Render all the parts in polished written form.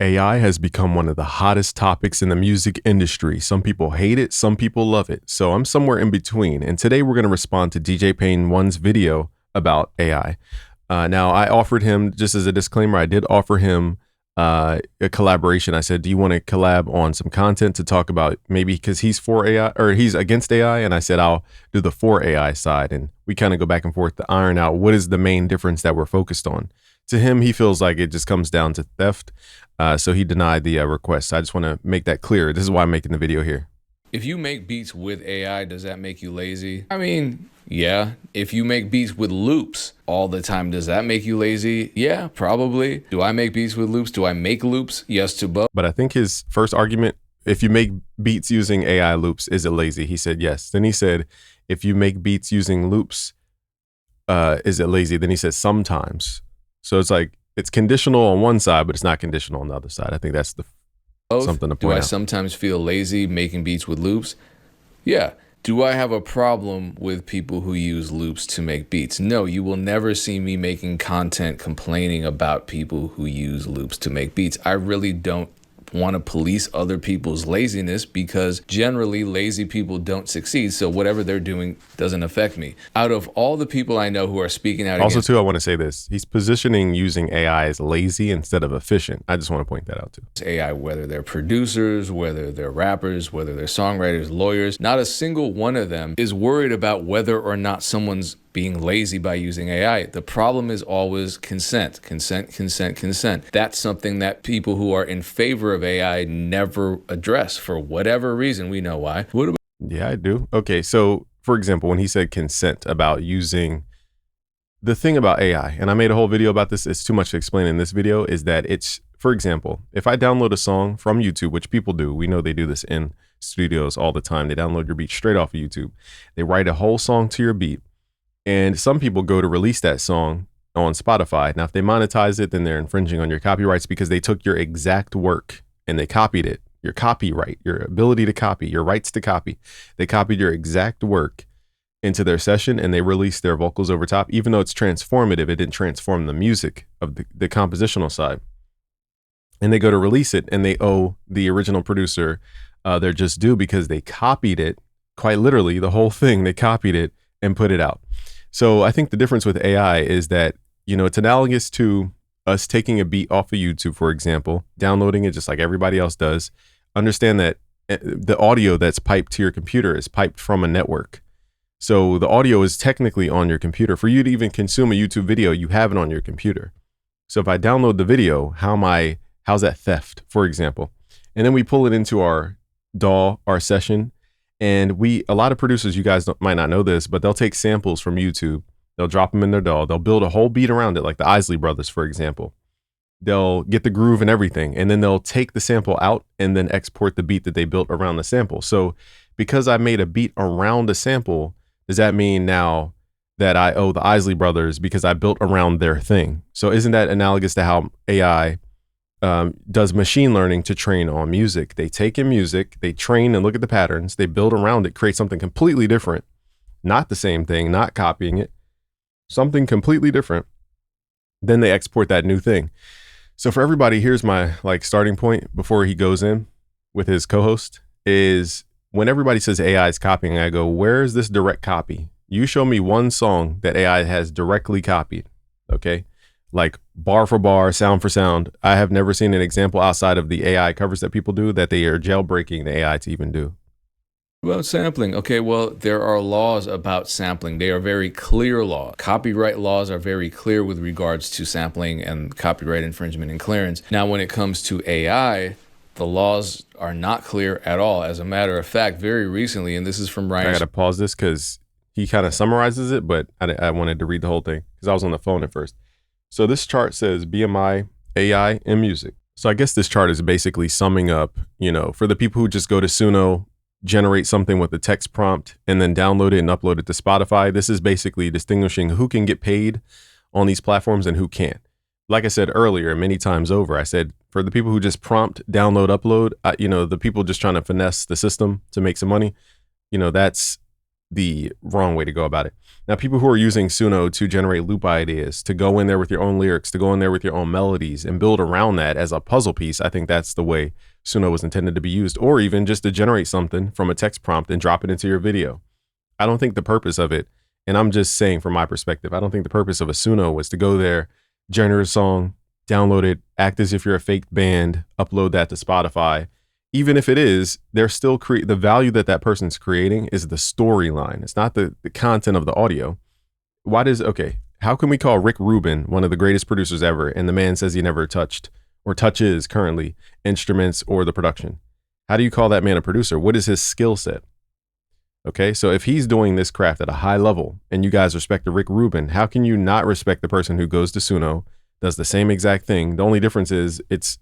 AI has become one of the hottest topics in the music industry. Some people hate it, some people love it. So I'm somewhere in between. And today we're going to respond to DJ Pain 1's video about AI. Now, I offered him, just as a disclaimer, I did offer him a collaboration. I said, do you want to collab on some content to talk about, maybe because he's for AI or he's against AI? And I said, I'll do the for AI side. And we kind of go back and forth to iron out what is the main difference that we're focused on. To him, he feels like it just comes down to theft. So he denied the request. I just want to make that clear. This is why I'm making the video here. If you make beats with AI, does that make you lazy? I mean, yeah. If you make beats with loops all the time, does that make you lazy? Yeah, probably. Do I make beats with loops? Do I make loops? Yes to both. But I think his first argument, if you make beats using AI loops, is it lazy? He said yes. Then he said, if you make beats using loops, is it lazy? Then he said sometimes. So it's like, it's conditional on one side, but it's not conditional on the other side. I think that's something to point out. Do I sometimes feel lazy making beats with loops? Yeah. Do I have a problem with people who use loops to make beats? No, you will never see me making content complaining about people who use loops to make beats. I really don't want to police other people's laziness because generally lazy people don't succeed. So whatever they're doing doesn't affect me. Out of all the people I know who are speaking out also too, I want to say this. He's positioning using AI as lazy instead of efficient. I just want to point that out too. AI, whether they're producers, whether they're rappers, whether they're songwriters, lawyers, not a single one of them is worried about whether or not someone's being lazy by using AI. The problem is always consent. That's something that people who are in favor of AI never address for whatever reason. We know why. Yeah, I do. Okay, so for example, when he said consent about using, the thing about AI, and I made a whole video about this, it's too much to explain in this video, is that it's, for example, if I download a song from YouTube, which people do, we know they do this in studios all the time. They download your beat straight off of YouTube. They write a whole song to your beat. And some people go to release that song on Spotify. Now, if they monetize it, then they're infringing on your copyrights because they took your exact work and they copied it. Your copyright, your ability to copy, your rights to copy. They copied your exact work into their session and they released their vocals over top. Even though it's transformative, it didn't transform the music of the compositional side. And they go to release it and they owe the original producer their just due because they copied it, quite literally, the whole thing. They copied it and put it out. So I think the difference with AI is that, you know, it's analogous to us taking a beat off of YouTube, for example, downloading it just like everybody else does. Understand that the audio that's piped to your computer is piped from a network. So the audio is technically on your computer. For you to even consume a YouTube video, you have it on your computer. So if I download the video, how's that theft, for example? And then we pull it into our DAW, our session. And a lot of producers, you guys might not know this, but they'll take samples from YouTube. They'll drop them in their DAW. They'll build a whole beat around it, like the Isley Brothers, for example. They'll get the groove and everything, and then they'll take the sample out and then export the beat that they built around the sample. So because I made a beat around a sample, does that mean now that I owe the Isley Brothers because I built around their thing? So isn't that analogous to how AI does machine learning to train on music? They take in music, they train and look at the patterns, they build around it, create something completely different, not the same thing, not copying it, something completely different. Then they export that new thing. So for everybody, here's my starting point before he goes in with his co-host is when everybody says AI is copying, I go, where is this direct copy? You show me one song that AI has directly copied, okay? Like bar for bar, sound for sound. I have never seen an example outside of the AI covers that people do that they are jailbreaking the AI to even do. About sampling. Okay, well, there are laws about sampling. They are very clear laws. Copyright laws are very clear with regards to sampling and copyright infringement and clearance. Now, when it comes to AI, the laws are not clear at all. As a matter of fact, very recently, and this is from Ryan. I got to pause this because he kind of summarizes it, but I wanted to read the whole thing because I was on the phone at first. So this chart says BMI, AI, and music. So I guess this chart is basically summing up, you know, for the people who just go to Suno, generate something with the text prompt, and then download it and upload it to Spotify. This is basically distinguishing who can get paid on these platforms and who can't. Like I said earlier, many times over, I said for the people who just prompt, download, upload, you know, the people just trying to finesse the system to make some money, you know, that's the wrong way to go about it. Now, people who are using Suno to generate loop ideas, to go in there with your own lyrics, to go in there with your own melodies and build around that as a puzzle piece, I think that's the way Suno was intended to be used, or even just to generate something from a text prompt and drop it into your video. I don't think the purpose of it, and I'm just saying from my perspective, I don't think the purpose of a Suno was to go there, generate a song, download it, act as if you're a fake band, upload that to Spotify. Even if it is, they're still the value that that person's creating is the storyline. It's not the content of the audio. How can we call Rick Rubin one of the greatest producers ever, and the man says he never touched or touches currently instruments or the production? How do you call that man a producer? What is his skill set? Okay, so if he's doing this craft at a high level and you guys respect the Rick Rubin, how can you not respect the person who goes to Suno, does the same exact thing? The only difference is it's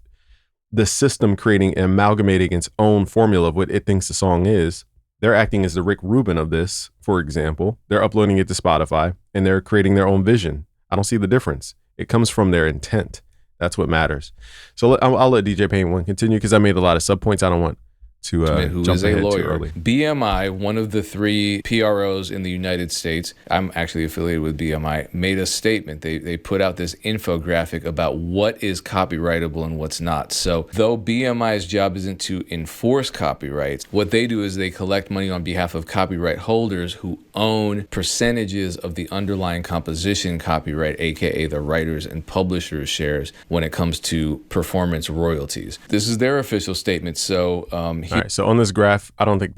the system creating and amalgamating its own formula of what it thinks the song is. They're acting as the Rick Rubin of this, for example. They're uploading it to Spotify and they're creating their own vision. I don't see the difference. It comes from their intent. That's what matters. So I'll let DJ Pain One continue because I made a lot of sub points. I don't want to who jump is a ahead too lawyer. early. BMI, one of the 3 PROs in the United States, I'm actually affiliated with BMI, made a statement. They put out this infographic about what is copyrightable and what's not. So though BMI's job isn't to enforce copyrights, what they do is they collect money on behalf of copyright holders who own percentages of the underlying composition copyright, aka the writers and publishers' shares when it comes to performance royalties. This is their official statement. So all right, so on this graph, I don't think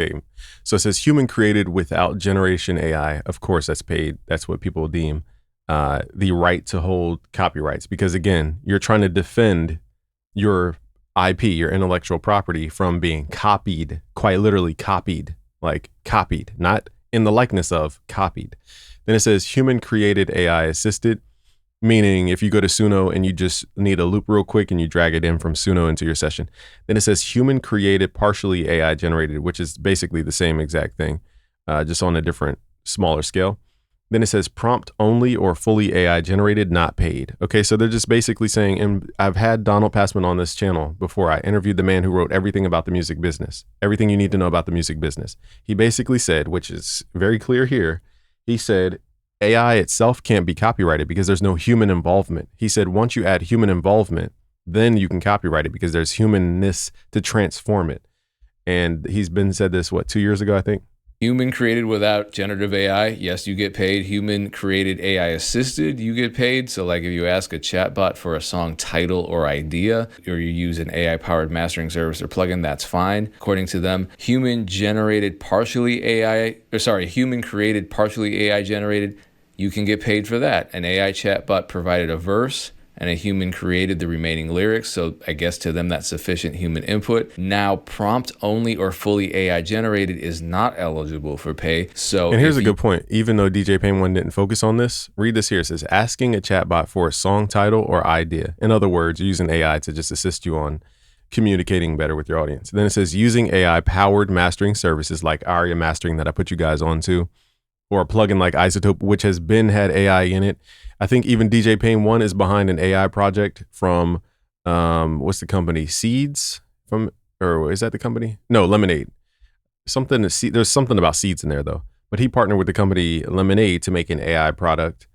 so it says human created without generation AI. Of course, that's paid. That's what people deem the right to hold copyrights. Because again, you're trying to defend your IP, your intellectual property, from being copied, quite literally copied, not in the likeness of, copied. Then it says human created AI assisted, meaning if you go to Suno and you just need a loop real quick and you drag it in from Suno into your session. Then it says human created, partially AI generated, which is basically the same exact thing, just on a different, smaller scale. Then it says prompt only or fully AI generated, not paid. Okay, so they're just basically saying, and I've had Donald Passman on this channel before. I interviewed the man who wrote everything about the music business, everything you need to know about the music business. He basically said, which is very clear here, he said, AI itself can't be copyrighted because there's no human involvement. He said, once you add human involvement, then you can copyright it because there's humanness to transform it. And he's been said this, 2 years ago, I think? Human created without generative AI, yes, you get paid. Human created AI assisted, you get paid. So like if you ask a chatbot for a song title or idea, or you use an AI powered mastering service or plugin, that's fine. According to them, human created partially AI generated, you can get paid for that. An AI chatbot provided a verse and a human created the remaining lyrics. So I guess to them that's sufficient human input. Now prompt only or fully AI generated is not eligible for pay. So, and here's a good point. Even though DJ Pain One didn't focus on this, read this here. It says asking a chatbot for a song title or idea. In other words, using AI to just assist you on communicating better with your audience. Then it says using AI powered mastering services like Aria Mastering that I put you guys onto, or a plugin like Isotope, which has had AI in it. I think even DJ Pain One is behind an AI project from, what's the company? Seeds or is that the company? No, Lemonade. There's something about seeds in there though. But he partnered with the company Lemonade to make an AI product.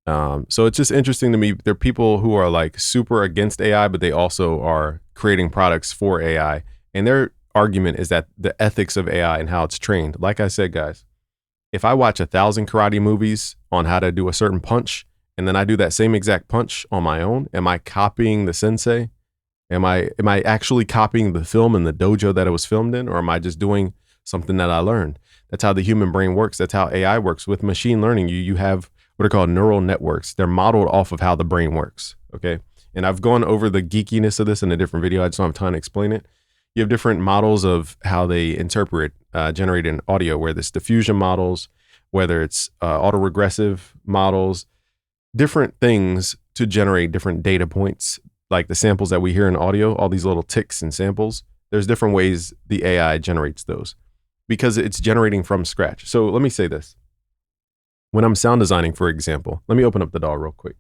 So it's just interesting to me. There are people who are like super against AI, but they also are creating products for AI. And their argument is that the ethics of AI and how it's trained. Like I said, guys, if I watch 1,000 karate movies on how to do a certain punch, and then I do that same exact punch on my own, am I copying the sensei? Am I actually copying the film in the dojo that it was filmed in, or am I just doing something that I learned? That's how the human brain works. That's how AI works. With machine learning, you have what are called neural networks. They're modeled off of how the brain works, okay? And I've gone over the geekiness of this in a different video. I just don't have time to explain it. You have different models of how they interpret generated audio, where there's diffusion models, whether it's autoregressive models, different things to generate different data points, like the samples that we hear in audio, all these little ticks and samples. There's different ways the AI generates those because it's generating from scratch. So let me say this. When I'm sound designing, for example, let me open up the DAW real quick.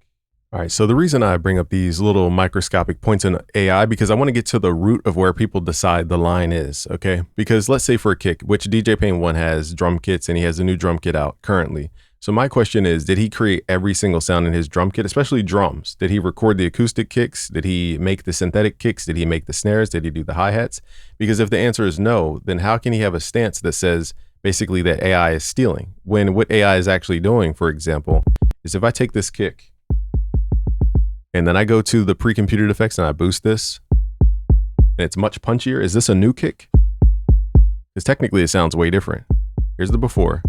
All right. So the reason I bring up these little microscopic points in AI, because I want to get to the root of where people decide the line is. Okay. Because let's say for a kick, which DJ Pain 1 has drum kits and he has a new drum kit out currently. So my question is, did he create every single sound in his drum kit, especially drums? Did he record the acoustic kicks? Did he make the synthetic kicks? Did he make the snares? Did he do the hi-hats? Because if the answer is no, then how can he have a stance that says basically that AI is stealing? When what AI is actually doing, for example, is if I take this kick and then I go to the pre-computed effects and I boost this, and it's much punchier. Is this a new kick? Because technically it sounds way different. Here's the before.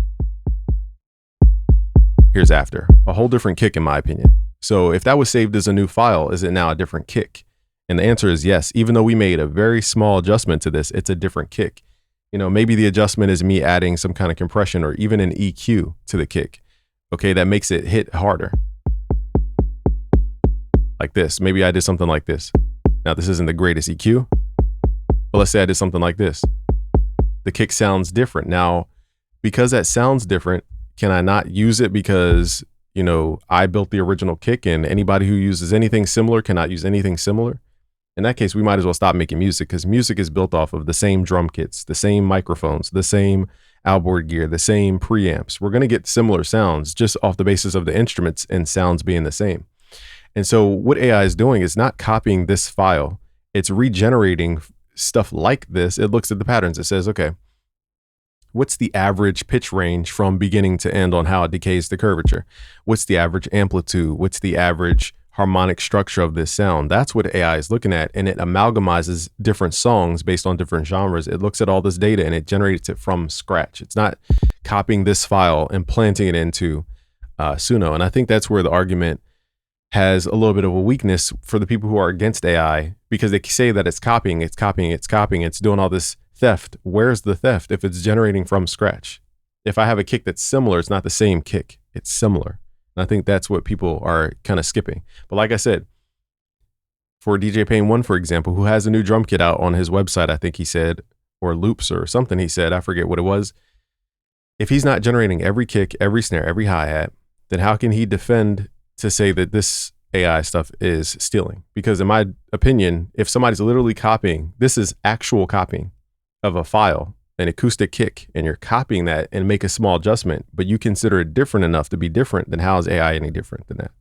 Here's after. A whole different kick in my opinion. So if that was saved as a new file, is it now a different kick? And the answer is yes. Even though we made a very small adjustment to this, it's a different kick. You know, maybe the adjustment is me adding some kind of compression or even an EQ to the kick. Okay, that makes it hit harder. Like this. Maybe I did something like this. Now this isn't the greatest EQ, but let's say I did something like this. The kick sounds different. Now, because that sounds different, can I not use it because, you know, I built the original kick and anybody who uses anything similar cannot use anything similar? In that case, we might as well stop making music, because music is built off of the same drum kits, the same microphones, the same outboard gear, the same preamps. We're going to get similar sounds just off the basis of the instruments and sounds being the same. And so what AI is doing is not copying this file. It's regenerating stuff like this. It looks at the patterns. It says, okay, what's the average pitch range from beginning to end on how it decays the curvature? What's the average amplitude? What's the average harmonic structure of this sound? That's what AI is looking at. And it amalgamizes different songs based on different genres. It looks at all this data and it generates it from scratch. It's not copying this file and planting it into Suno. And I think that's where the argument has a little bit of a weakness for the people who are against AI, because they say that it's copying, it's doing all this theft. Where's the theft if it's generating from scratch? If I have a kick that's similar, it's not the same kick, it's similar. And I think that's what people are kind of skipping. But like I said, for DJ Pain 1, for example, who has a new drum kit out on his website, I think he said, or loops or something he said, I forget what it was. If he's not generating every kick, every snare, every hi-hat, then how can he defend to say that this AI stuff is stealing? Because in my opinion, if somebody's literally copying, this is actual copying of a file, an acoustic kick, and you're copying that and make a small adjustment, but you consider it different enough to be different, then how is AI any different than that?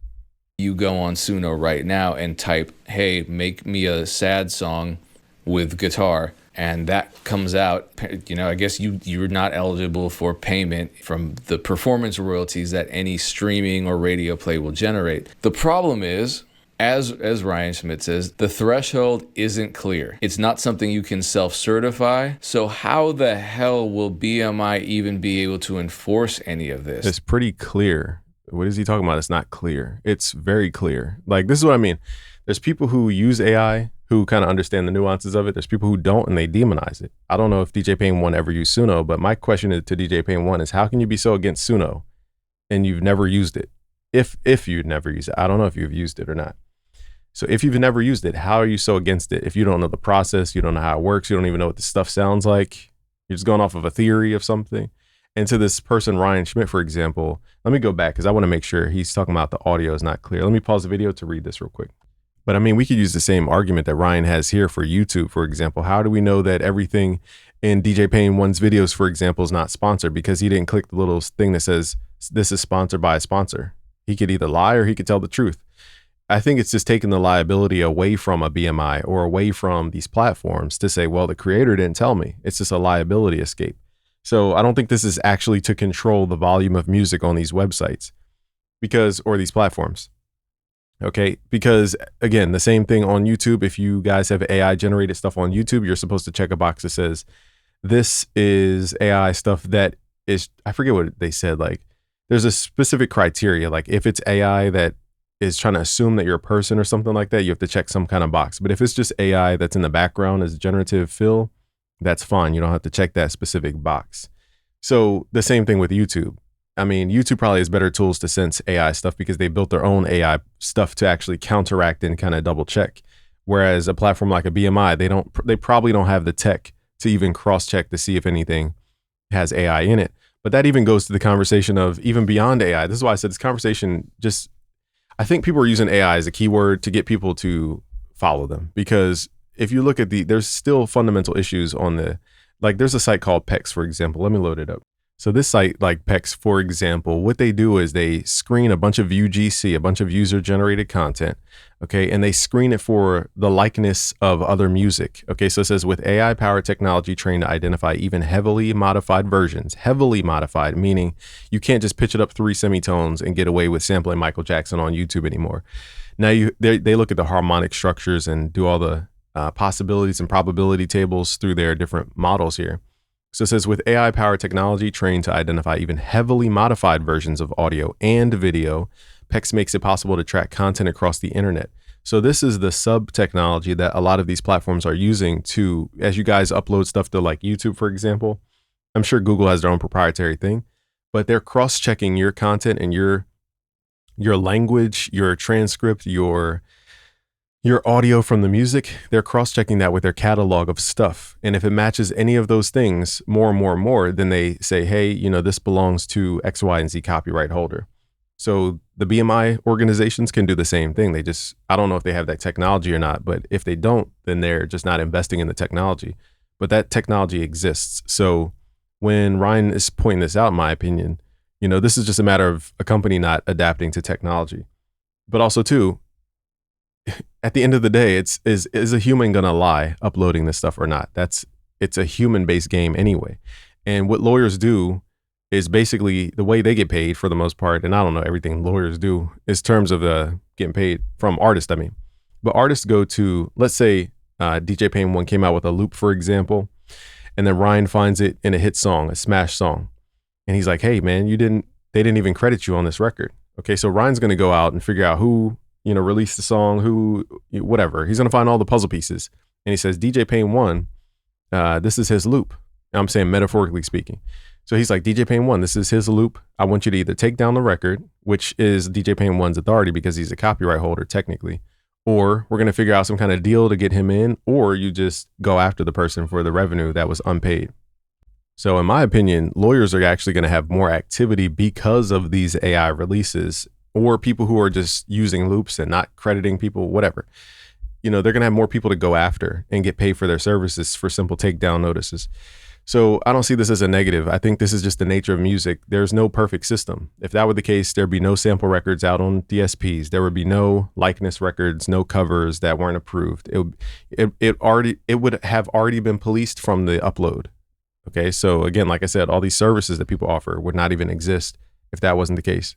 You go on Suno right now and type, hey, make me a sad song with guitar, and that comes out. You know, I guess you're not eligible for payment from the performance royalties that any streaming or radio play will generate. The problem is, as Ryan Schmidt says, the threshold isn't clear. It's not something you can self-certify. So how the hell will BMI even be able to enforce any of this? It's pretty clear. What is he talking about? It's not clear. It's very clear. Like, this is what I mean. There's people who use AI who kind of understand the nuances of it. There's people who don't, and they demonize it. I don't know if DJ Pain 1 ever used Suno, but my question to DJ Pain 1 is, how can you be so against Suno and you've never used it? If you'd never used it. I don't know if you've used it or not. So if you've never used it, how are you so against it? If you don't know the process, you don't know how it works, you don't even know what the stuff sounds like, you're just going off of a theory of something. And to this person, Ryan Schmidt, for example, let me go back because I want to make sure he's talking about the audio is not clear. Let me pause the video to read this real quick. But I mean, we could use the same argument that Ryan has here for YouTube, for example. How do we know that everything in DJ Pain 1's videos, for example, is not sponsored? Because he didn't click the little thing that says this is sponsored by a sponsor. He could either lie or he could tell the truth. I think it's just taking the liability away from a BMI or away from these platforms to say, well, the creator didn't tell me. It's just a liability escape. So I don't think this is actually to control the volume of music on these websites or these platforms. Okay, because again, the same thing on YouTube. If you guys have AI generated stuff on YouTube, you're supposed to check a box that says, this is AI stuff that is, I forget what they said. Like, there's a specific criteria. Like, if it's AI that is trying to assume that you're a person or something like that, you have to check some kind of box. But if it's just AI that's in the background as generative fill, that's fine. You don't have to check that specific box. So the same thing with YouTube. I mean, YouTube probably has better tools to sense AI stuff because they built their own AI stuff to actually counteract and kind of double check. Whereas a platform like a BMI, they probably don't have the tech to even cross check to see if anything has AI in it. But that even goes to the conversation of even beyond AI. This is why I said this conversation I think people are using AI as a keyword to get people to follow them, because if you look at there's still fundamental issues on there's a site called PEX, for example. Let me load it up. So this site, like PEX, for example, what they do is they screen a bunch of UGC, a bunch of user-generated content, okay, and they screen it for the likeness of other music, okay? So it says, with AI-powered technology trained to identify even heavily modified versions. Heavily modified, meaning you can't just pitch it up 3 semitones and get away with sampling Michael Jackson on YouTube anymore. Now they look at the harmonic structures and do all the possibilities and probability tables through their different models here. So it says, with AI-powered technology trained to identify even heavily modified versions of audio and video, PEX makes it possible to track content across the internet. So this is the sub-technology that a lot of these platforms are using to, as you guys upload stuff to like YouTube, for example, I'm sure Google has their own proprietary thing, but they're cross-checking your content and your language, your transcript, your audio from the music. They're cross-checking that with their catalog of stuff. And if it matches any of those things more and more and more, then they say, hey, this belongs to X, Y, and Z copyright holder. So the BMI organizations can do the same thing. I don't know if they have that technology or not, but if they don't, then they're just not investing in the technology. But that technology exists. So when Ryan is pointing this out, in my opinion, this is just a matter of a company not adapting to technology. But also too, at the end of the day, is a human gonna lie uploading this stuff or not? It's a human-based game anyway. And what lawyers do is basically the way they get paid for the most part, and I don't know everything lawyers do, is terms of getting paid from artists, I mean. But artists go to, let's say DJ Pain 1 came out with a loop, for example, and then Ryan finds it in a hit song, a smash song. And he's like, hey man, they didn't even credit you on this record. Okay, so Ryan's gonna go out and figure out who released the song, whatever. He's gonna find all the puzzle pieces. And he says, DJ Pain 1, this is his loop. I'm saying metaphorically speaking. So he's like, DJ Pain 1, this is his loop. I want you to either take down the record, which is DJ Pain 1's authority because he's a copyright holder technically, or we're gonna figure out some kind of deal to get him in, or you just go after the person for the revenue that was unpaid. So in my opinion, lawyers are actually gonna have more activity because of these AI releases, or people who are just using loops and not crediting people, whatever. They're going to have more people to go after and get paid for their services for simple takedown notices. So I don't see this as a negative. I think this is just the nature of music. There's no perfect system. If that were the case, there'd be no sample records out on DSPs. There would be no likeness records, no covers that weren't approved. It would have already been policed from the upload. Okay. So again, like I said, all these services that people offer would not even exist if that wasn't the case.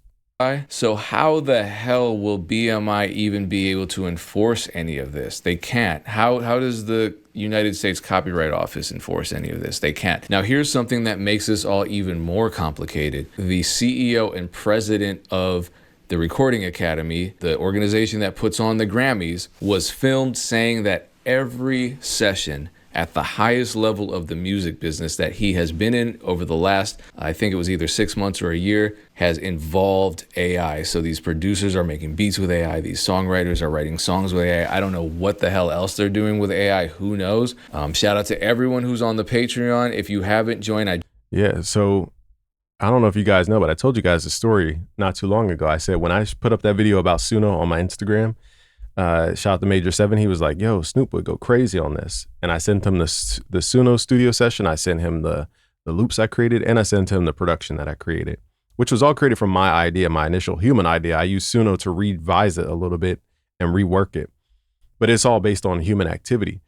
So how the hell will BMI even be able to enforce any of this? They can't. How does the United States Copyright Office enforce any of this? They can't. Now, here's something that makes this all even more complicated. The CEO and president of the Recording Academy, the organization that puts on the Grammys, was filmed saying that every session at the highest level of the music business that he has been in over the last, I think it was either 6 months or a year, has involved AI. So these producers are making beats with AI. These songwriters are writing songs with AI. I don't know what the hell else they're doing with AI. Who knows? Shout out to everyone who's on the Patreon. If you haven't joined, Yeah, so I don't know if you guys know, but I told you guys a story not too long ago. I said when I put up that video about Suno on my Instagram, shout out to Major 7, he was like, yo, Snoop would go crazy on this. And I sent him the Suno studio session. I sent him the loops I created, and I sent him the production that I created, which was all created from my idea, my initial human idea. I used Suno to revise it a little bit and rework it, but it's all based on human activity.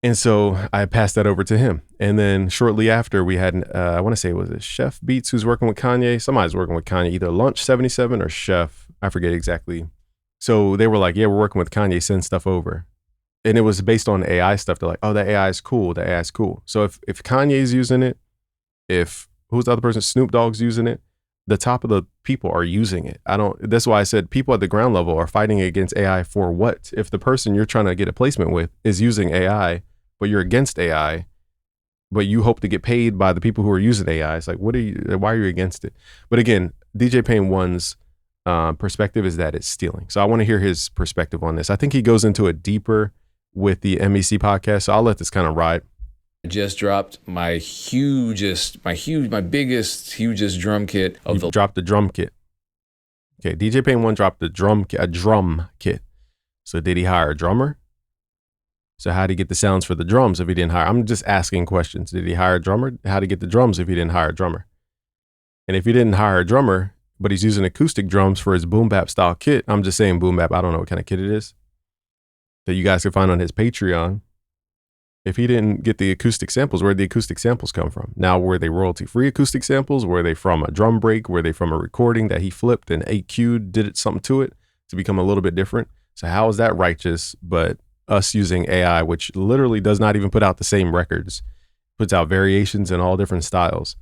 And so I passed that over to him. And then shortly after, we had, I want to say, was it Chef Beats who's working with Kanye? Somebody's working with Kanye, either Lunch 77 or Chef. I forget exactly. So they were like, yeah, we're working with Kanye, send stuff over. And it was based on AI stuff. They're like, oh, that AI is cool. That AI is cool. So if Kanye's using it, who's the other person? Snoop Dogg's using it, the top of the people are using it. That's why I said people at the ground level are fighting against AI for what? If the person you're trying to get a placement with is using AI, but you're against AI, but you hope to get paid by the people who are using AI, it's like, why are you against it? But again, DJ Pain 1's perspective is that it's stealing. So I want to hear his perspective on this. I think he goes into it deeper with the MEC podcast. So I'll let this kind of ride. I just dropped my biggest drum kit You dropped the drum kit. Okay, DJ Pain One dropped a drum kit. So did he hire a drummer? So how did he get the sounds for the drums if he didn't hire? I'm just asking questions. Did he hire a drummer? How did he get the drums if he didn't hire a drummer? And if he didn't hire a drummer, but he's using acoustic drums for his boom bap style kit, I'm just saying boom bap. I don't know what kind of kit it is that you guys can find on his Patreon. If he didn't get the acoustic samples, where'd the acoustic samples come from? Now, were they royalty-free acoustic samples? Were they from a drum break? Were they from a recording that he flipped and AQ'd, did it something to it to become a little bit different? So how is that righteous? But us using AI, which literally does not even put out the same records, puts out variations in all different styles.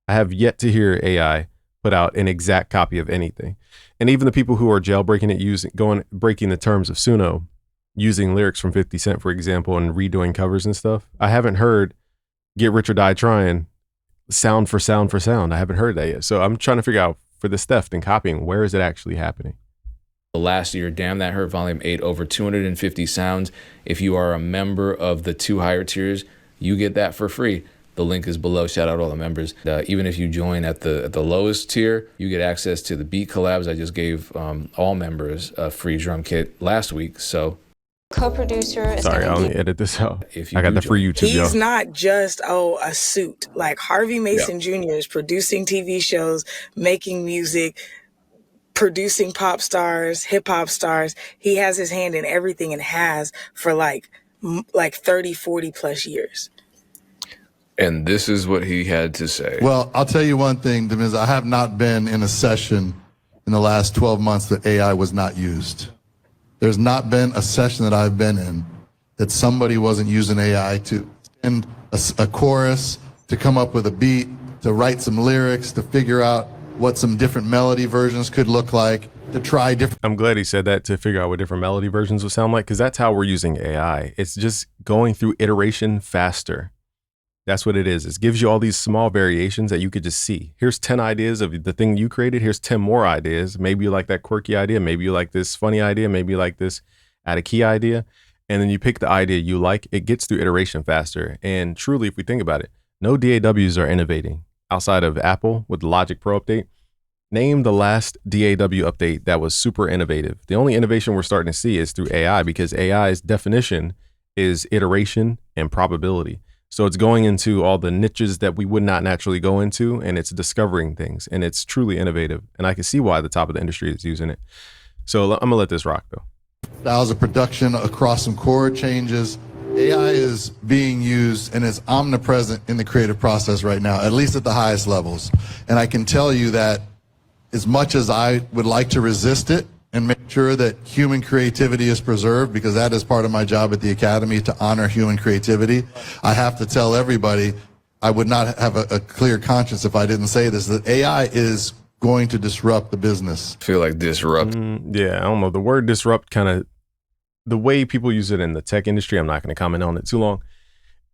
I have yet to hear AI put out an exact copy of anything. And even the people who are jailbreaking it, breaking the terms of Suno, using lyrics from 50 Cent, for example, and redoing covers and stuff. I haven't heard Get Rich or Die Trying sound for sound for sound. I haven't heard that yet. So I'm trying to figure out for this theft and copying, where is it actually happening? Last year, Damn That Hurt Volume 8, over 250 sounds. If you are a member of the 2 higher tiers, you get that for free. The link is below. Shout out all the members. Even if you join at the lowest tier, you get access to the beat collabs. I just gave all members a free drum kit last week. So co-producer. Sorry, I'll only edit this out. I got the free YouTube. He's not just a suit. Like Harvey Mason Jr. is producing TV shows, making music, producing pop stars, hip hop stars. He has his hand in everything and has for like 30, 40 plus years. And this is what he had to say. Well, I'll tell you one thing, Demiz, I have not been in a session in the last 12 months that AI was not used. There's not been a session that I've been in that somebody wasn't using AI to end a chorus, to come up with a beat, to write some lyrics, to figure out what some different melody versions could look like, to try different. I'm glad he said that, to figure out what different melody versions would sound like, because that's how we're using AI. It's just going through iteration faster. That's what it is. It gives you all these small variations that you could just see. Here's 10 ideas of the thing you created. Here's 10 more ideas. Maybe you like that quirky idea. Maybe you like this funny idea. Maybe you like this add a key idea. And then you pick the idea you like. It gets through iteration faster. And truly, if we think about it, no DAWs are innovating outside of Apple with the Logic Pro update. Name the last DAW update that was super innovative. The only innovation we're starting to see is through AI, because AI's definition is iteration and probability. So it's going into all the niches that we would not naturally go into, and it's discovering things, and it's truly innovative. And I can see why the top of the industry is using it. So I'm gonna let this rock though. Styles of production across some chord changes. AI is being used and is omnipresent in the creative process right now, at least at the highest levels. And I can tell you that as much as I would like to resist it and make sure that human creativity is preserved, because that is part of my job at the Academy, to honor human creativity, I have to tell everybody, I would not have a clear conscience if I didn't say this, that AI is going to disrupt the business. I feel like disrupt. Yeah, I don't know. The word disrupt, kind of the way people use it in the tech industry, I'm not going to comment on it too long,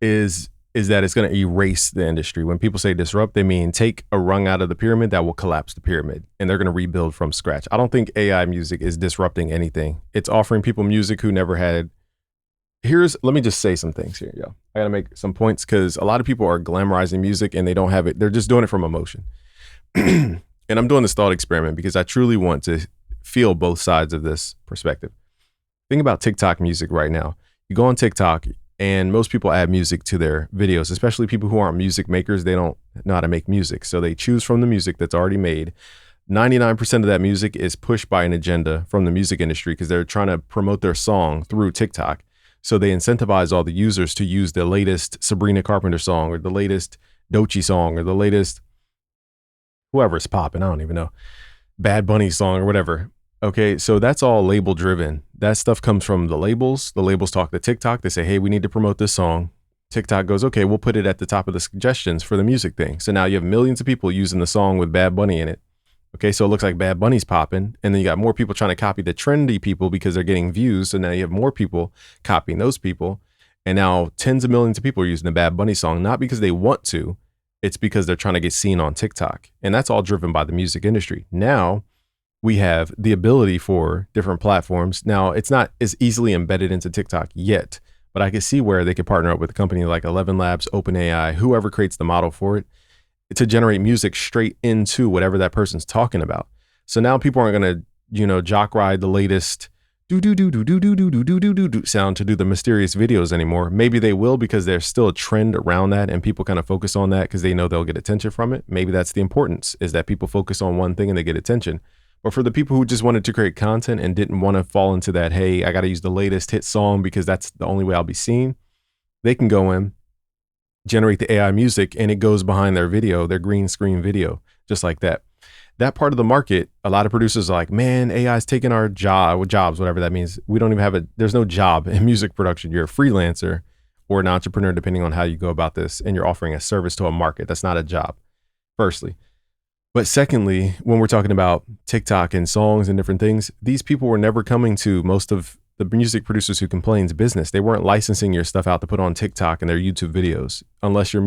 is that it's going to erase the industry. When people say disrupt, they mean take a rung out of the pyramid that will collapse the pyramid, and they're going to rebuild from scratch. I don't think AI music is disrupting anything. It's offering people music who never had. Let me just say some things here, yo. I got to make some points, because a lot of people are glamorizing music and they don't have it. They're just doing it from emotion. And I'm doing this thought experiment because I truly want to feel both sides of this perspective. Think about TikTok music right now. You go on TikTok, and most people add music to their videos, especially people who aren't music makers. They don't know how to make music. So they choose from the music that's already made. 99% of that music is pushed by an agenda from the music industry, because they're trying to promote their song through TikTok. So they incentivize all the users to use the latest Sabrina Carpenter song, or the latest Doechii song, or the latest whoever's popping, I don't even know, Bad Bunny song or whatever. Okay, so that's all label driven. That stuff comes from the labels. The labels talk to TikTok. They say, hey, we need to promote this song. TikTok goes, okay, we'll put it at the top of the suggestions for the music thing. So now you have millions of people using the song with Bad Bunny in it. Okay, so it looks like Bad Bunny's popping. And then you got more people trying to copy the trendy people because they're getting views. So now you have more people copying those people. And now tens of millions of people are using the Bad Bunny song, not because they want to. It's because they're trying to get seen on TikTok. And that's all driven by the music industry. Now, we have the ability for different platforms. Now, it's not as easily embedded into TikTok yet, but I can see where they could partner up with a company like 11 Labs, OpenAI, whoever creates the model for it, to generate music straight into whatever that person's talking about. So now people aren't going to, jock ride the latest do do do do do do do do do do do do sound to do the mysterious videos anymore. Maybe they will because there's still a trend around that and people kind of focus on that because they know they'll get attention from it. Maybe that's the importance, is that people focus on one thing and they get attention. But for the people who just wanted to create content and didn't want to fall into that, hey, I got to use the latest hit song because that's the only way I'll be seen, they can go in, generate the AI music, and it goes behind their video, their green screen video, just like that. That part of the market, a lot of producers are like, man, AI is taking our jobs, whatever that means. We don't even have there's no job in music production. You're a freelancer or an entrepreneur, depending on how you go about this, and you're offering a service to a market. That's not a job, firstly. But secondly, when we're talking about TikTok and songs and different things, these people were never coming to most of the music producers who complains business. They weren't licensing your stuff out to put on TikTok and their YouTube videos, unless your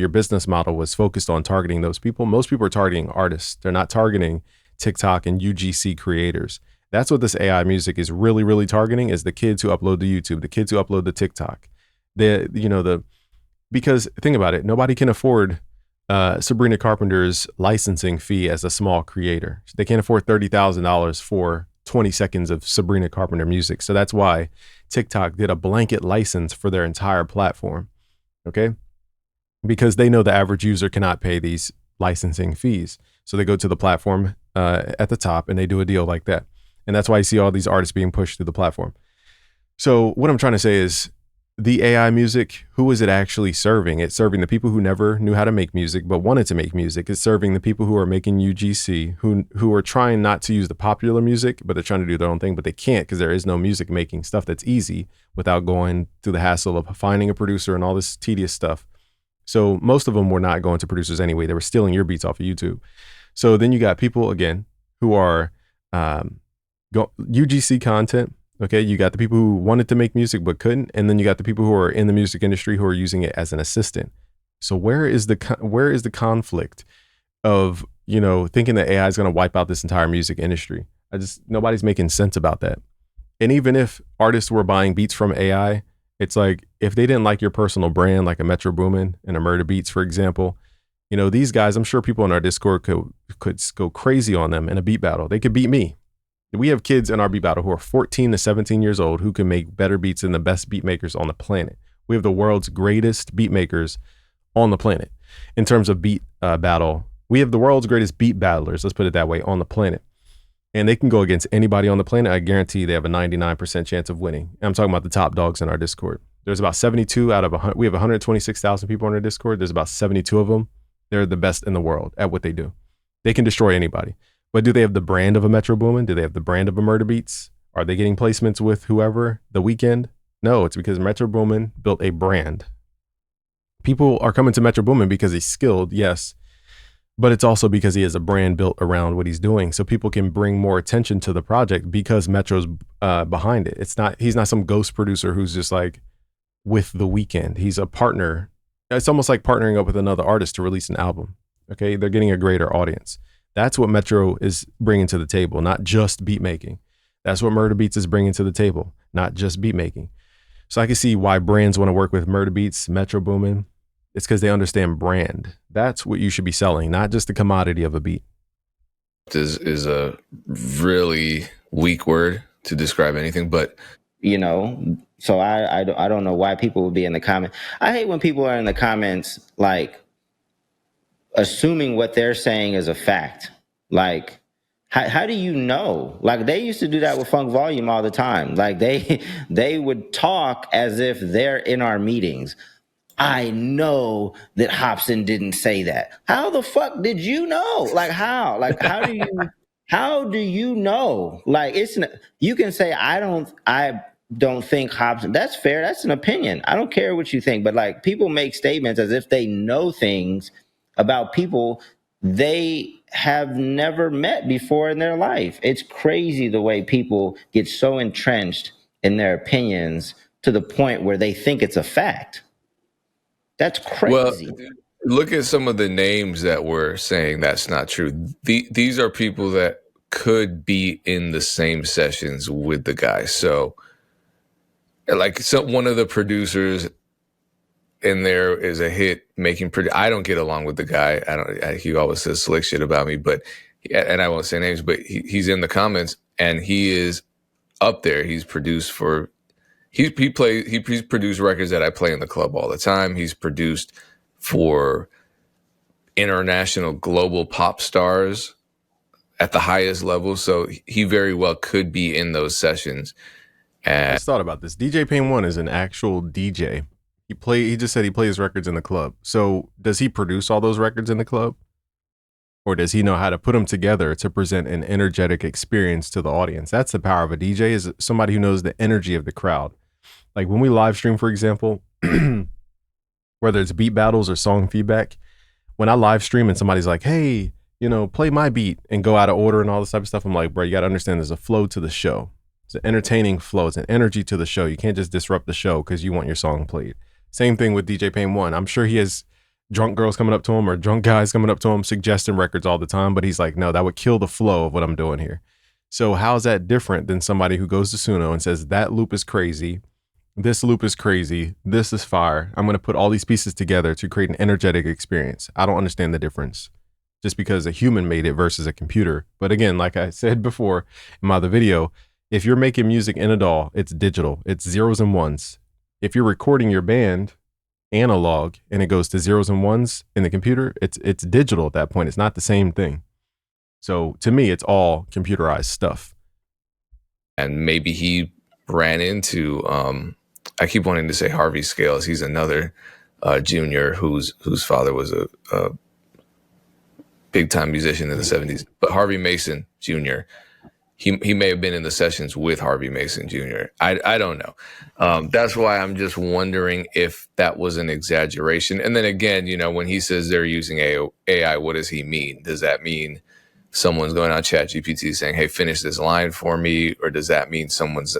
business model was focused on targeting those people. Most people are targeting artists. They're not targeting TikTok and UGC creators. That's what this AI music is really, really targeting, is the kids who upload to YouTube, the kids who upload to TikTok. Because think about it, nobody can afford Sabrina Carpenter's licensing fee as a small creator. They can't afford $30,000 for 20 seconds of Sabrina Carpenter music. So that's why TikTok did a blanket license for their entire platform. Okay. Because they know the average user cannot pay these licensing fees. So they go to the platform at the top and they do a deal like that. And that's why you see all these artists being pushed through the platform. So what I'm trying to say is, the AI music, who is it actually serving? It's serving the people who never knew how to make music but wanted to make music. It's serving the people who are making UGC, who are trying not to use the popular music, but they're trying to do their own thing, but they can't because there is no music making stuff that's easy without going through the hassle of finding a producer and all this tedious stuff. So most of them were not going to producers anyway. They were stealing your beats off of YouTube. So then you got people, again, who are UGC content. Okay, you got the people who wanted to make music but couldn't, and then you got the people who are in the music industry who are using it as an assistant. So where is the conflict of, thinking that AI is going to wipe out this entire music industry? Nobody's making sense about that. And even if artists were buying beats from AI, it's like, if they didn't like your personal brand, like a Metro Boomin and a Murda Beats, for example, these guys, I'm sure people in our Discord could go crazy on them in a beat battle. They could beat me. We have kids in our beat battle who are 14 to 17 years old who can make better beats than the best beat makers on the planet. We have the world's greatest beat makers on the planet in terms of beat battle. We have the world's greatest beat battlers, let's put it that way, on the planet. And they can go against anybody on the planet. I guarantee they have a 99% chance of winning. I'm talking about the top dogs in our Discord. There's about 72 out of 100. We have 126,000 people on our Discord. There's about 72 of them. They're the best in the world at what they do. They can destroy anybody. But do they have the brand of a Metro Boomin? Do they have the brand of a Murda Beats? Are they getting placements with whoever, The Weeknd? No, it's because Metro Boomin built a brand. People are coming to Metro Boomin because he's skilled, yes, but it's also because he has a brand built around what he's doing. So people can bring more attention to the project because Metro's behind it. He's not some ghost producer who's just like with The Weeknd. He's a partner. It's almost like partnering up with another artist to release an album. Okay, they're getting a greater audience. That's what Metro is bringing to the table, not just beat making. That's what Murda Beats is bringing to the table, not just beat making. So I can see why brands want to work with Murda Beats, Metro Boomin. It's because they understand brand. That's what you should be selling, not just the commodity of a beat. Is a really weak word to describe anything, but so I don't know why people would be in the comments. I hate when people are in the comments like assuming what they're saying is a fact. Like, how do you know? Like, they used to do that with Funk Volume all the time. Like, they would talk as if they're in our meetings. I know that Hopsin didn't say that. How the fuck did you know? Like, how? Like, how do you know? Like, you can say I don't think Hopsin. That's fair. That's an opinion. I don't care what you think. But like, people make statements as if they know things about people they have never met before in their life. It's crazy the way people get so entrenched in their opinions to the point where they think it's a fact. That's crazy. Well, look at some of the names that were saying that's not true. These are people that could be in the same sessions with the guy. So, like, one of the producers in there is a hit making pretty. I don't get along with the guy. He always says slick shit about me, but and I won't say names, but he's in the comments, and he is up there. He's produced for he's produced records that I play in the club all the time. He's produced for international global pop stars at the highest level, so he very well could be in those sessions. I just thought about this. DJ Pain One is an actual DJ. He just said he plays records in the club. So does he produce all those records in the club? Or does he know how to put them together to present an energetic experience to the audience? That's the power of a DJ, is somebody who knows the energy of the crowd. Like when we live stream, for example, whether it's beat battles or song feedback, when I live stream and somebody's like, hey, play my beat and go out of order and all this type of stuff, I'm like, bro, you got to understand there's a flow to the show. It's an entertaining flow. It's an energy to the show. You can't just disrupt the show because you want your song played. Same thing with DJ Pain One. I'm sure he has drunk girls coming up to him or drunk guys coming up to him suggesting records all the time, but he's like, no, that would kill the flow of what I'm doing here. So how's that different than somebody who goes to Suno and says, that loop is crazy, this loop is crazy, this is fire, I'm going to put all these pieces together to create an energetic experience? I don't understand the difference just because a human made it versus a computer. But again, like I said before in my other video, if you're making music in a DAW, it's digital, it's zeros and ones. If you're recording your band analog and it goes to zeros and ones in the computer, it's digital at that point. It's not the same thing. So to me, it's all computerized stuff. And maybe he ran into I keep wanting to say Harvey Scales. He's another junior whose father was a big time musician in the 70s. But Harvey Mason Jr., he may have been in the sessions with Harvey Mason Jr. I don't know. That's why I'm just wondering if that was an exaggeration. And then again, when he says they're using AI, what does he mean? Does that mean someone's going on ChatGPT saying, hey, finish this line for me? Or does that mean someone's,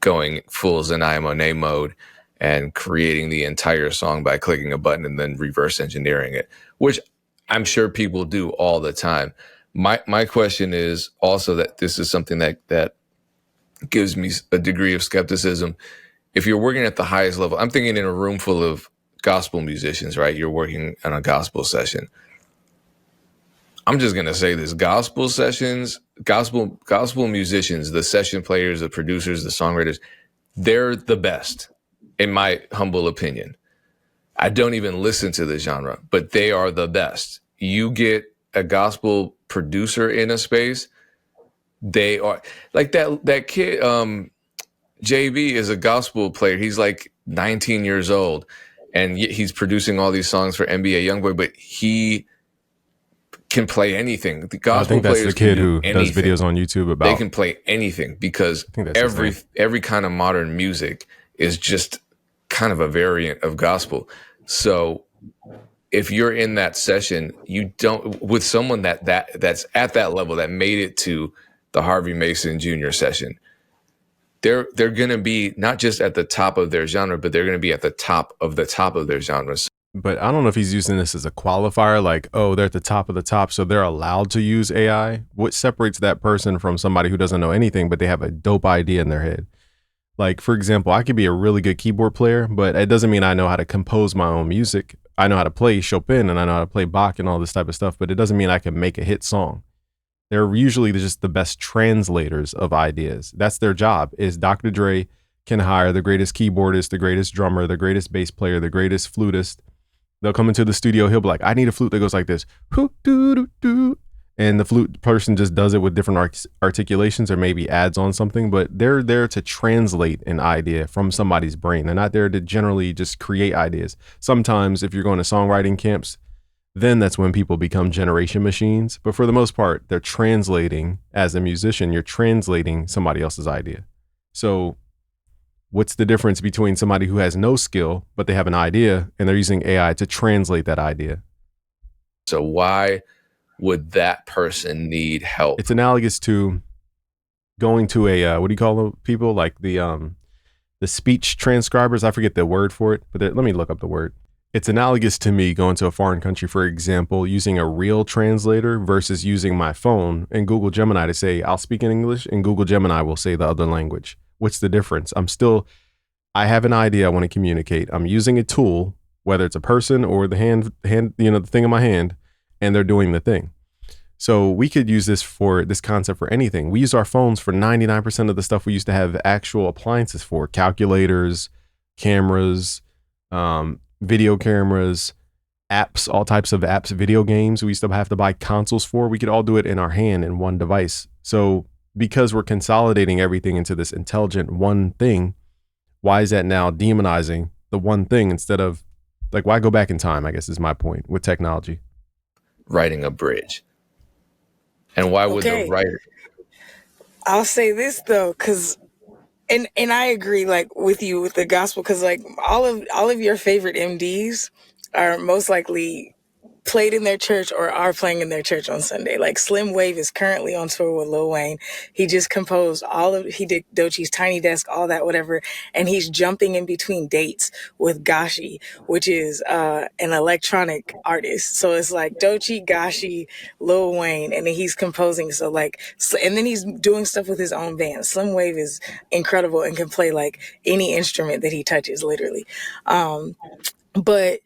going full Zanaya Monet mode and creating the entire song by clicking a button and then reverse engineering it, which I'm sure people do all the time. My question is also that this is something that gives me a degree of skepticism. If you're working at the highest level, I'm thinking in a room full of gospel musicians, right? You're working on a gospel session. I'm just going to say this, gospel musicians, the session players, the producers, the songwriters, they're the best, in my humble opinion. I don't even listen to the genre, but they are the best. You get a gospel producer in a space, they are like that kid. JB is a gospel player. He's like 19 years old, and he's producing all these songs for NBA YoungBoy. But he can play anything. The gospel I think that's players the kid can do who does anything. videos on YouTube about. They can play anything because every kind of modern music is just kind of a variant of gospel. So if you're in that session, you don't with someone that's at that level that made it to the Harvey Mason Jr. session, they're going to be not just at the top of their genre, but they're going to be at the top of their genre. But I don't know if he's using this as a qualifier, like, oh, they're at the top of the top, so they're allowed to use AI. What separates that person from somebody who doesn't know anything, but they have a dope idea in their head? Like, for example, I could be a really good keyboard player, but it doesn't mean I know how to compose my own music. I know how to play Chopin and I know how to play Bach and all this type of stuff, but it doesn't mean I can make a hit song. They're usually just the best translators of ideas. That's their job. Is Dr. Dre can hire the greatest keyboardist, the greatest drummer, the greatest bass player, the greatest flutist. They'll come into the studio. He'll be like, I need a flute that goes like this. And the flute person just does it with different articulations or maybe adds on something, but they're there to translate an idea from somebody's brain. They're not there to generally just create ideas. Sometimes if you're going to songwriting camps, then that's when people become generation machines. But for the most part, they're translating. As a musician, you're translating somebody else's idea. So what's the difference between somebody who has no skill, but they have an idea and they're using AI to translate that idea? So why would that person need help? It's analogous to going to a, what do you call the people? Like the speech transcribers. I forget the word for it, but let me look up the word. It's analogous to me going to a foreign country, for example, using a real translator versus using my phone and Google Gemini to say, I'll speak in English, and Google Gemini will say the other language. What's the difference? I have an idea I want to communicate. I'm using a tool, whether it's a person or the hand, the thing in my hand, and they're doing the thing. So we could use this concept for anything. We use our phones for 99% of the stuff we used to have actual appliances for: calculators, cameras, video cameras, apps, all types of apps, video games. We used to have to buy consoles for. We could all do it in our hand in one device. So because we're consolidating everything into this intelligent one thing, why is that now demonizing the one thing instead of, like, why go back in time, I guess is my point with technology. Writing a bridge. And why would Okay. the writer? I'll say this though, because and I agree like with you with the gospel, because like all of your favorite MDs are most likely played in their church or are playing in their church on Sunday. Like Slim Wave is currently on tour with Lil Wayne. He just composed he did Doechie's Tiny Desk, all that, whatever. And he's jumping in between dates with Gashi, which is an electronic artist. So it's like Doechii, Gashi, Lil Wayne, and then he's composing. So like, and then he's doing stuff with his own band. Slim Wave is incredible and can play like any instrument that he touches, literally. But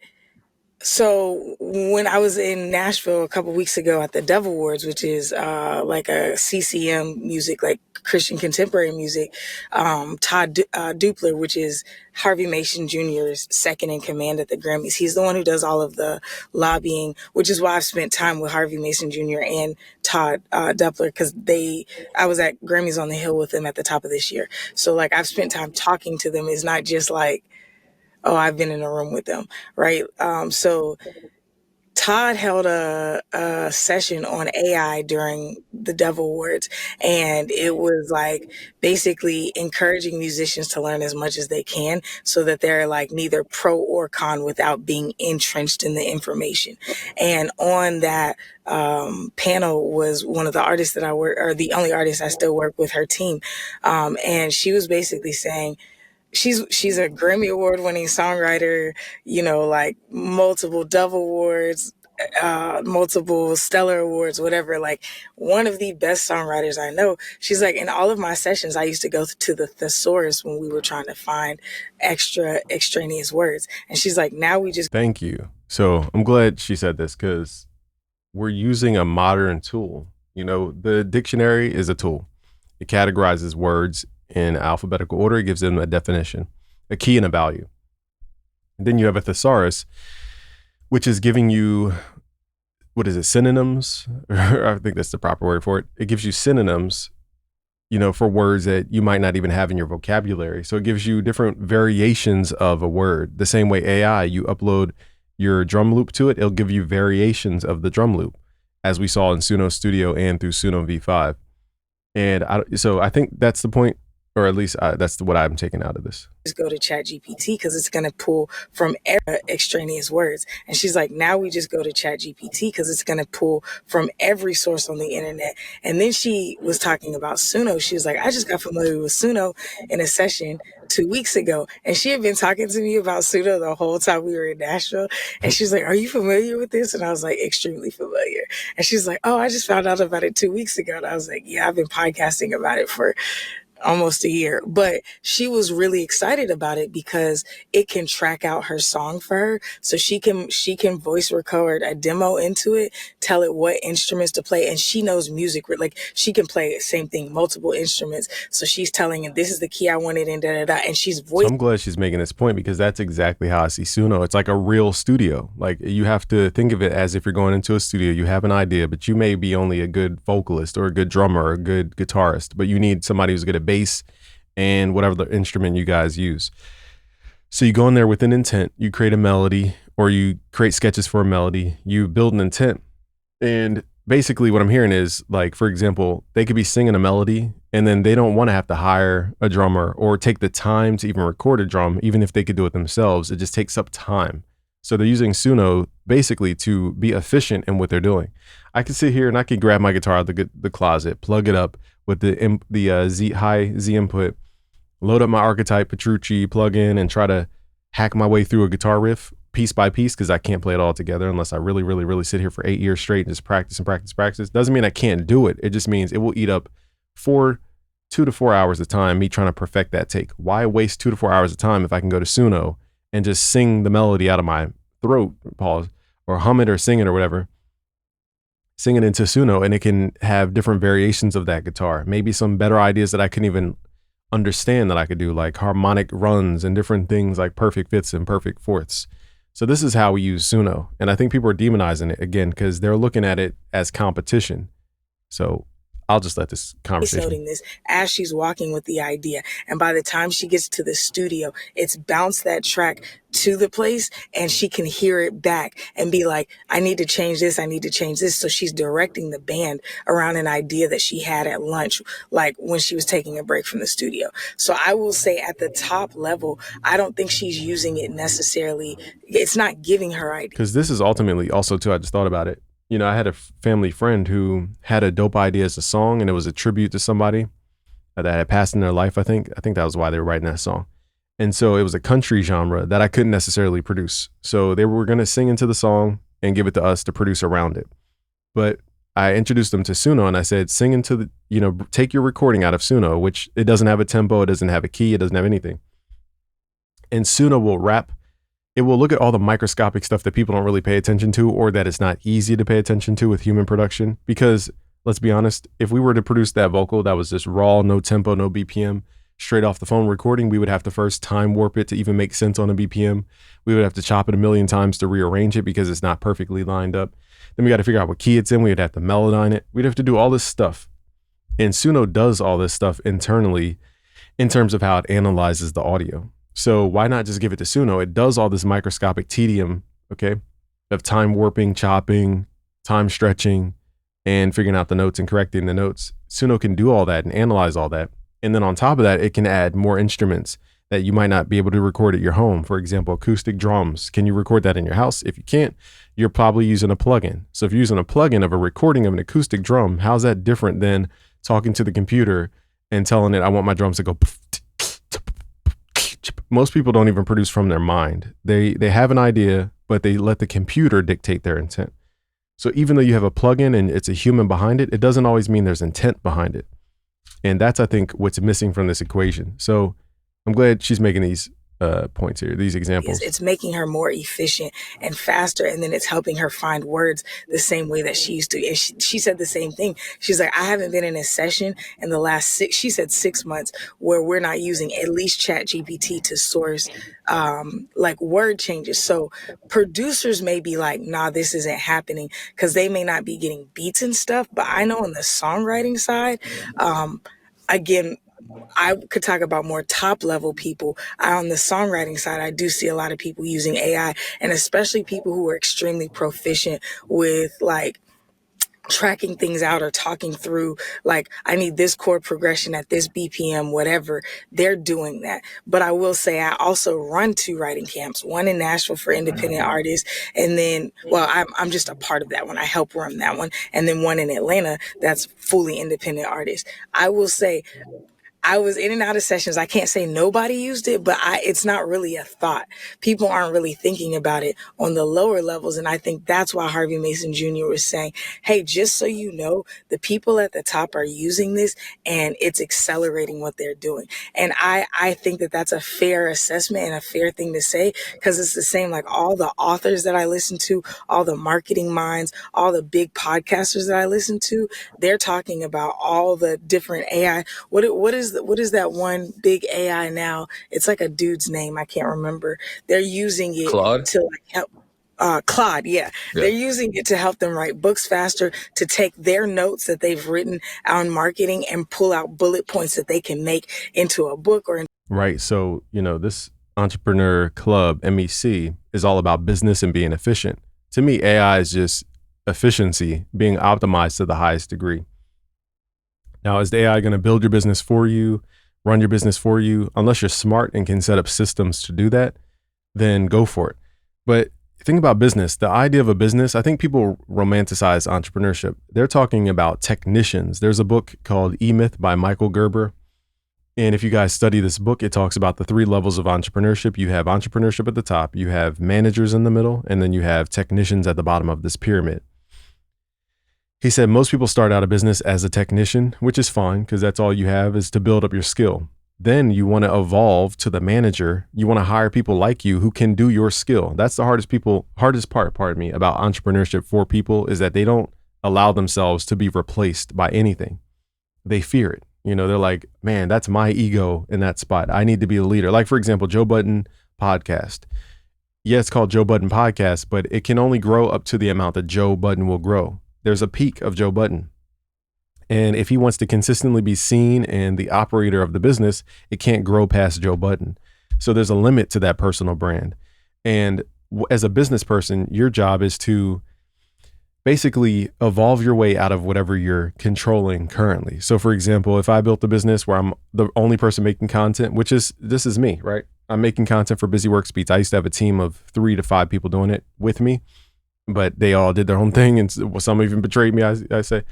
so when I was in Nashville a couple weeks ago at the Dove Awards, which is like a CCM music, like Christian contemporary music, Todd Dupler, which is Harvey Mason Jr.'s second in command at the Grammys. He's the one who does all of the lobbying, which is why I've spent time with Harvey Mason Jr. and Todd Dupler, because I was at Grammys on the Hill with them at the top of this year. So like I've spent time talking to them. It's not just like, oh, I've been in a room with them, right? So Todd held a session on AI during the Dove Awards, and it was like basically encouraging musicians to learn as much as they can so that they're like neither pro or con without being entrenched in the information. And on that panel was one of the artists that I work, or the only artist I still work with, her team. And she was basically saying, she's a Grammy Award winning songwriter, you know, like multiple Dove Awards, multiple Stellar Awards, whatever, like one of the best songwriters I know. She's like, in all of my sessions, I used to go to the thesaurus when we were trying to find extraneous words. And she's like, now we just... Thank you. So I'm glad she said this, because we're using a modern tool. You know, the dictionary is a tool. It categorizes words in alphabetical order. It gives them a definition, a key, and a value. And then you have a thesaurus, which is giving you, what is it, synonyms? I think that's the proper word for it. It gives you synonyms, you know, for words that you might not even have in your vocabulary. So it gives you different variations of a word. The same way AI, you upload your drum loop to it, it'll give you variations of the drum loop, as we saw in Suno Studio and through Suno V5. And so I think that's the point, or at least that's what I'm taking out of this. Just go to ChatGPT because it's going to pull from extraneous words. And she's like, now we just go to ChatGPT because it's going to pull from every source on the internet. And then she was talking about Suno. She was like, I just got familiar with Suno in a session 2 weeks ago. And she had been talking to me about Suno the whole time we were in Nashville. And she's like, are you familiar with this? And I was like, extremely familiar. And she's like, oh, I just found out about it 2 weeks ago. And I was like, yeah, I've been podcasting about it for almost a year. But she was really excited about it because it can track out her song for her. So she can voice record a demo into it, tell it what instruments to play, and she knows music. Like she can play the same thing, multiple instruments. So she's telling it, this is the key I wanted in, and she's voicing. So I'm glad she's making this point, because that's exactly how I see Suno. It's like a real studio. Like you have to think of it as if you're going into a studio, you have an idea, but you may be only a good vocalist or a good drummer or a good guitarist, but you need somebody who's good at bass and whatever the instrument you guys use. So you go in there with an intent, you create a melody, or you create sketches for a melody, you build an intent. And basically what I'm hearing is, like, for example, they could be singing a melody and then they don't want to have to hire a drummer or take the time to even record a drum, even if they could do it themselves. It just takes up time. So they're using Suno basically to be efficient in what they're doing. I can sit here and I can grab my guitar out of the closet, plug it up with the high Z input, load up my Archetype Petrucci plugin, and try to hack my way through a guitar riff piece by piece, because I can't play it all together unless I really, really, really sit here for 8 years straight and just practice and practice, practice. Doesn't mean I can't do it. It just means it will eat up 2 to 4 hours of time, me trying to perfect that take. Why waste 2 to 4 hours of time if I can go to Suno and just sing the melody out of my throat, pause, or hum it or sing it or whatever, sing it into Suno, and it can have different variations of that guitar. Maybe some better ideas that I couldn't even understand that I could do, like harmonic runs and different things like perfect fifths and perfect fourths. So this is how we use Suno. And I think people are demonizing it again because they're looking at it as competition. So I'll just let this conversation. Noting this as she's walking with the idea. And by the time she gets to the studio, it's bounced that track to the place and she can hear it back and be like, I need to change this. I need to change this. So she's directing the band around an idea that she had at lunch, like when she was taking a break from the studio. So I will say at the top level, I don't think she's using it necessarily. It's not giving her ideas. Because this is ultimately also too, I just thought about it. You know, I had a family friend who had a dope idea as a song, and it was a tribute to somebody that had passed in their life. I think that was why they were writing that song. And so it was a country genre that I couldn't necessarily produce. So they were going to sing into the song and give it to us to produce around it. But I introduced them to Suno and I said, sing into the, you know, take your recording out of Suno, which it doesn't have a tempo, it doesn't have a key, it doesn't have anything. And Suno will rap. It will look at all the microscopic stuff that people don't really pay attention to, or that it's not easy to pay attention to with human production. Because let's be honest, if we were to produce that vocal that was just raw, no tempo, no BPM, straight off the phone recording, we would have to first time warp it to even make sense on a BPM. We would have to chop it a million times to rearrange it because it's not perfectly lined up. Then we got to figure out what key it's in. We'd have to melodyne it. We'd have to do all this stuff. And Suno does all this stuff internally in terms of how it analyzes the audio. So why not just give it to Suno? It does all this microscopic tedium, okay, of time warping, chopping, time stretching, and figuring out the notes and correcting the notes. Suno can do all that and analyze all that. And then on top of that, it can add more instruments that you might not be able to record at your home. For example, acoustic drums. Can you record that in your house? If you can't, you're probably using a plugin. So if you're using a plugin of a recording of an acoustic drum, how's that different than talking to the computer and telling it, I want my drums to go. Most people don't even produce from their mind. They have an idea, but they let the computer dictate their intent. So even though you have a plugin and it's a human behind it, it doesn't always mean there's intent behind it. And that's, I think, what's missing from this equation. So I'm glad she's making these points here, these examples. It's making her more efficient and faster, and then it's helping her find words the same way that she used to. And she said the same thing. She's like, I haven't been in a session in the last 6 months where we're not using at least ChatGPT to source like word changes. So producers may be like, nah, this isn't happening because they may not be getting beats and stuff. But I know on the songwriting side, again, I could talk about more top level people. On the songwriting side, I do see a lot of people using AI, and especially people who are extremely proficient with like tracking things out or talking through, like, I need this chord progression at this BPM, whatever. They're doing that. But I will say I also run 2 writing camps, one in Nashville for independent artists. And then, well, I'm just a part of that one. I help run that one. And then one in Atlanta that's fully independent artists. I will say, I was in and out of sessions. I can't say nobody used it, but it's not really a thought. People aren't really thinking about it on the lower levels. And I think that's why Harvey Mason Jr. was saying, hey, just so you know, the people at the top are using this and it's accelerating what they're doing. And I think that that's a fair assessment and a fair thing to say, because it's the same, like all the authors that I listen to, all the marketing minds, all the big podcasters that I listen to, they're talking about all the different AI. What is that one big AI now? It's like a dude's name. I can't remember. They're using it Claude? to like help. Claude, yeah. They're using it to help them write books faster, to take their notes that they've written on marketing and pull out bullet points that they can make into a book or. Right. So, you know, this entrepreneur club, MEC, is all about business and being efficient. To me, AI is just efficiency being optimized to the highest degree. Now, is the AI going to build your business for you, run your business for you? Unless you're smart and can set up systems to do that, then go for it. But think about business. The idea of a business, I think people romanticize entrepreneurship. They're talking about technicians. There's a book called E-Myth by Michael Gerber. And if you guys study this book, it talks about the 3 levels of entrepreneurship. You have entrepreneurship at the top, you have managers in the middle, and then you have technicians at the bottom of this pyramid. He said most people start out a business as a technician, which is fine because that's all you have is to build up your skill. Then you want to evolve to the manager. You want to hire people like you who can do your skill. That's the hardest part, about entrepreneurship for people, is that they don't allow themselves to be replaced by anything. They fear it. You know, they're like, man, that's my ego in that spot. I need to be the leader. Like, for example, Joe Budden podcast. Yeah, it's called Joe Budden podcast, but it can only grow up to the amount that Joe Budden will grow. There's a peak of Joe Budden. And if he wants to consistently be seen and the operator of the business, it can't grow past Joe Budden. So there's a limit to that personal brand. And as a business person, your job is to basically evolve your way out of whatever you're controlling currently. So for example, if I built a business where I'm the only person making content, this is me, right? I'm making content for BusyWorks Beats. I used to have a team of 3 to 5 people doing it with me, but they all did their own thing. And some even betrayed me, I say.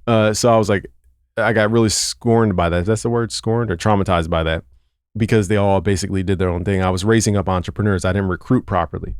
So I was like, I got really scorned by that. That's the word, scorned, or traumatized by that, because they all basically did their own thing. I was raising up entrepreneurs. I didn't recruit properly.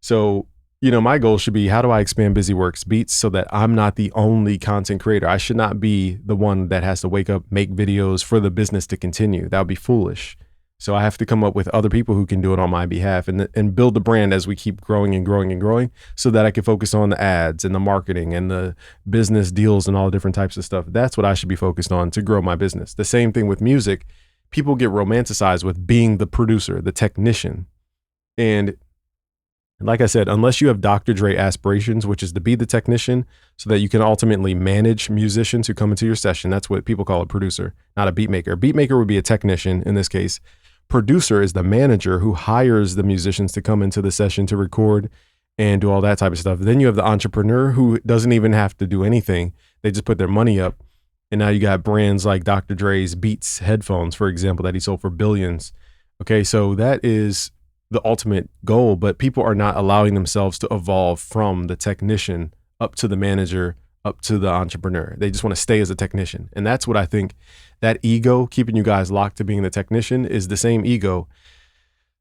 So, you know, my goal should be, how do I expand BusyWorks Beats so that I'm not the only content creator? I should not be the one that has to wake up, make videos for the business to continue. That would be foolish. So I have to come up with other people who can do it on my behalf and build the brand as we keep growing and growing and growing, so that I can focus on the ads and the marketing and the business deals and all different types of stuff. That's what I should be focused on to grow my business. The same thing with music. People get romanticized with being the producer, the technician. And like I said, unless you have Dr. Dre aspirations, which is to be the technician so that you can ultimately manage musicians who come into your session, that's what people call a producer, not a beat maker. A beat maker would be a technician in this case. Producer is the manager who hires the musicians to come into the session to record and do all that type of stuff. Then you have the entrepreneur who doesn't even have to do anything. They just put their money up. And now you got brands like Dr. Dre's Beats headphones, for example, that he sold for billions. Okay, so that is the ultimate goal, but people are not allowing themselves to evolve from the technician up to the manager, up to the entrepreneur. They just want to stay as a technician. And that's what I think, that ego keeping you guys locked to being the technician is the same ego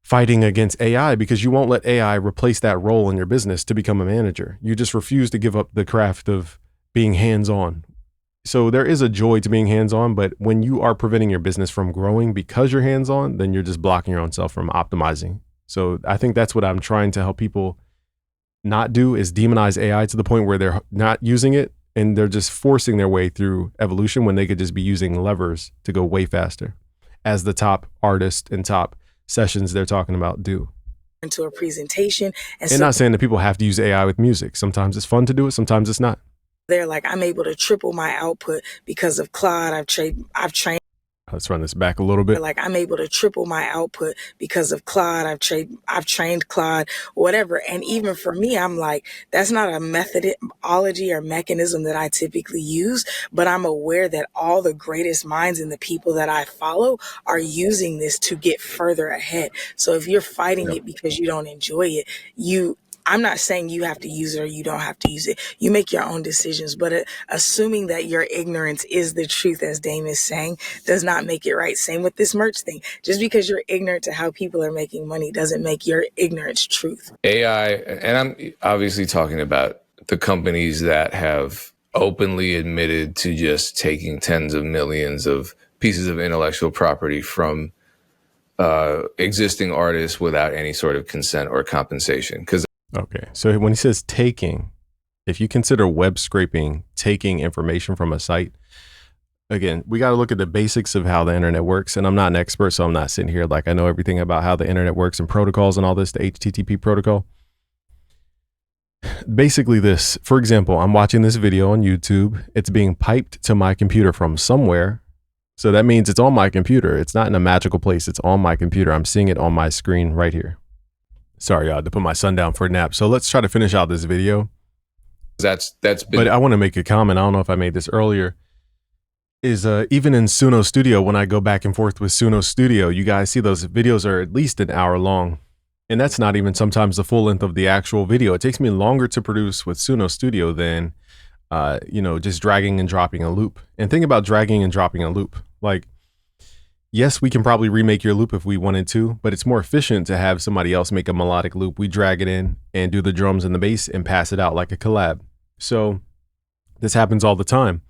fighting against AI, because you won't let AI replace that role in your business to become a manager. You just refuse to give up the craft of being hands-on. So there is a joy to being hands-on, but when you are preventing your business from growing because you're hands-on, then you're just blocking your own self from optimizing. So I think that's what I'm trying to help people not do, is demonize AI to the point where they're not using it and they're just forcing their way through evolution when they could just be using levers to go way faster, as the top artists and top sessions they're talking about do. Into a presentation. And not saying that people have to use AI with music. Sometimes it's fun to do it. Sometimes it's not. They're like, I'm able to triple my output because of Claude. I've trained. Let's run this back a little bit. Like, I'm able to triple my output because of Claude. I've trained Claude, whatever. And even for me, I'm like, that's not a methodology or mechanism that I typically use, but I'm aware that all the greatest minds and the people that I follow are using this to get further ahead. So if you're fighting it because you don't enjoy it, I'm not saying you have to use it or you don't have to use it. You make your own decisions, but assuming that your ignorance is the truth, as Dame is saying, does not make it right. Same with this merch thing. Just because you're ignorant to how people are making money doesn't make your ignorance truth. AI, and I'm obviously talking about the companies that have openly admitted to just taking tens of millions of pieces of intellectual property from existing artists without any sort of consent or compensation. Because okay, so when he says taking, if you consider web scraping taking information from a site, again, we got to look at the basics of how the internet works. And I'm not an expert, so I'm not sitting here like I know everything about how the internet works and protocols and all this, the HTTP protocol. Basically this, for example, I'm watching this video on YouTube. It's being piped to my computer from somewhere. So that means it's on my computer. It's not in a magical place. It's on my computer. I'm seeing it on my screen right here. Sorry, I had to put my son down for a nap. So let's try to finish out this video. that's been. But I want to make a comment. I don't know if I made this earlier. Is even in Suno Studio, when I go back and forth with Suno Studio, you guys see those videos are at least an hour long. And that's not even sometimes the full length of the actual video. It takes me longer to produce with Suno Studio than, just dragging and dropping a loop. And think about dragging and dropping a loop. Like, yes, we can probably remake your loop if we wanted to, but it's more efficient to have somebody else make a melodic loop. We drag it in and do the drums and the bass and pass it out like a collab. So this happens all the time,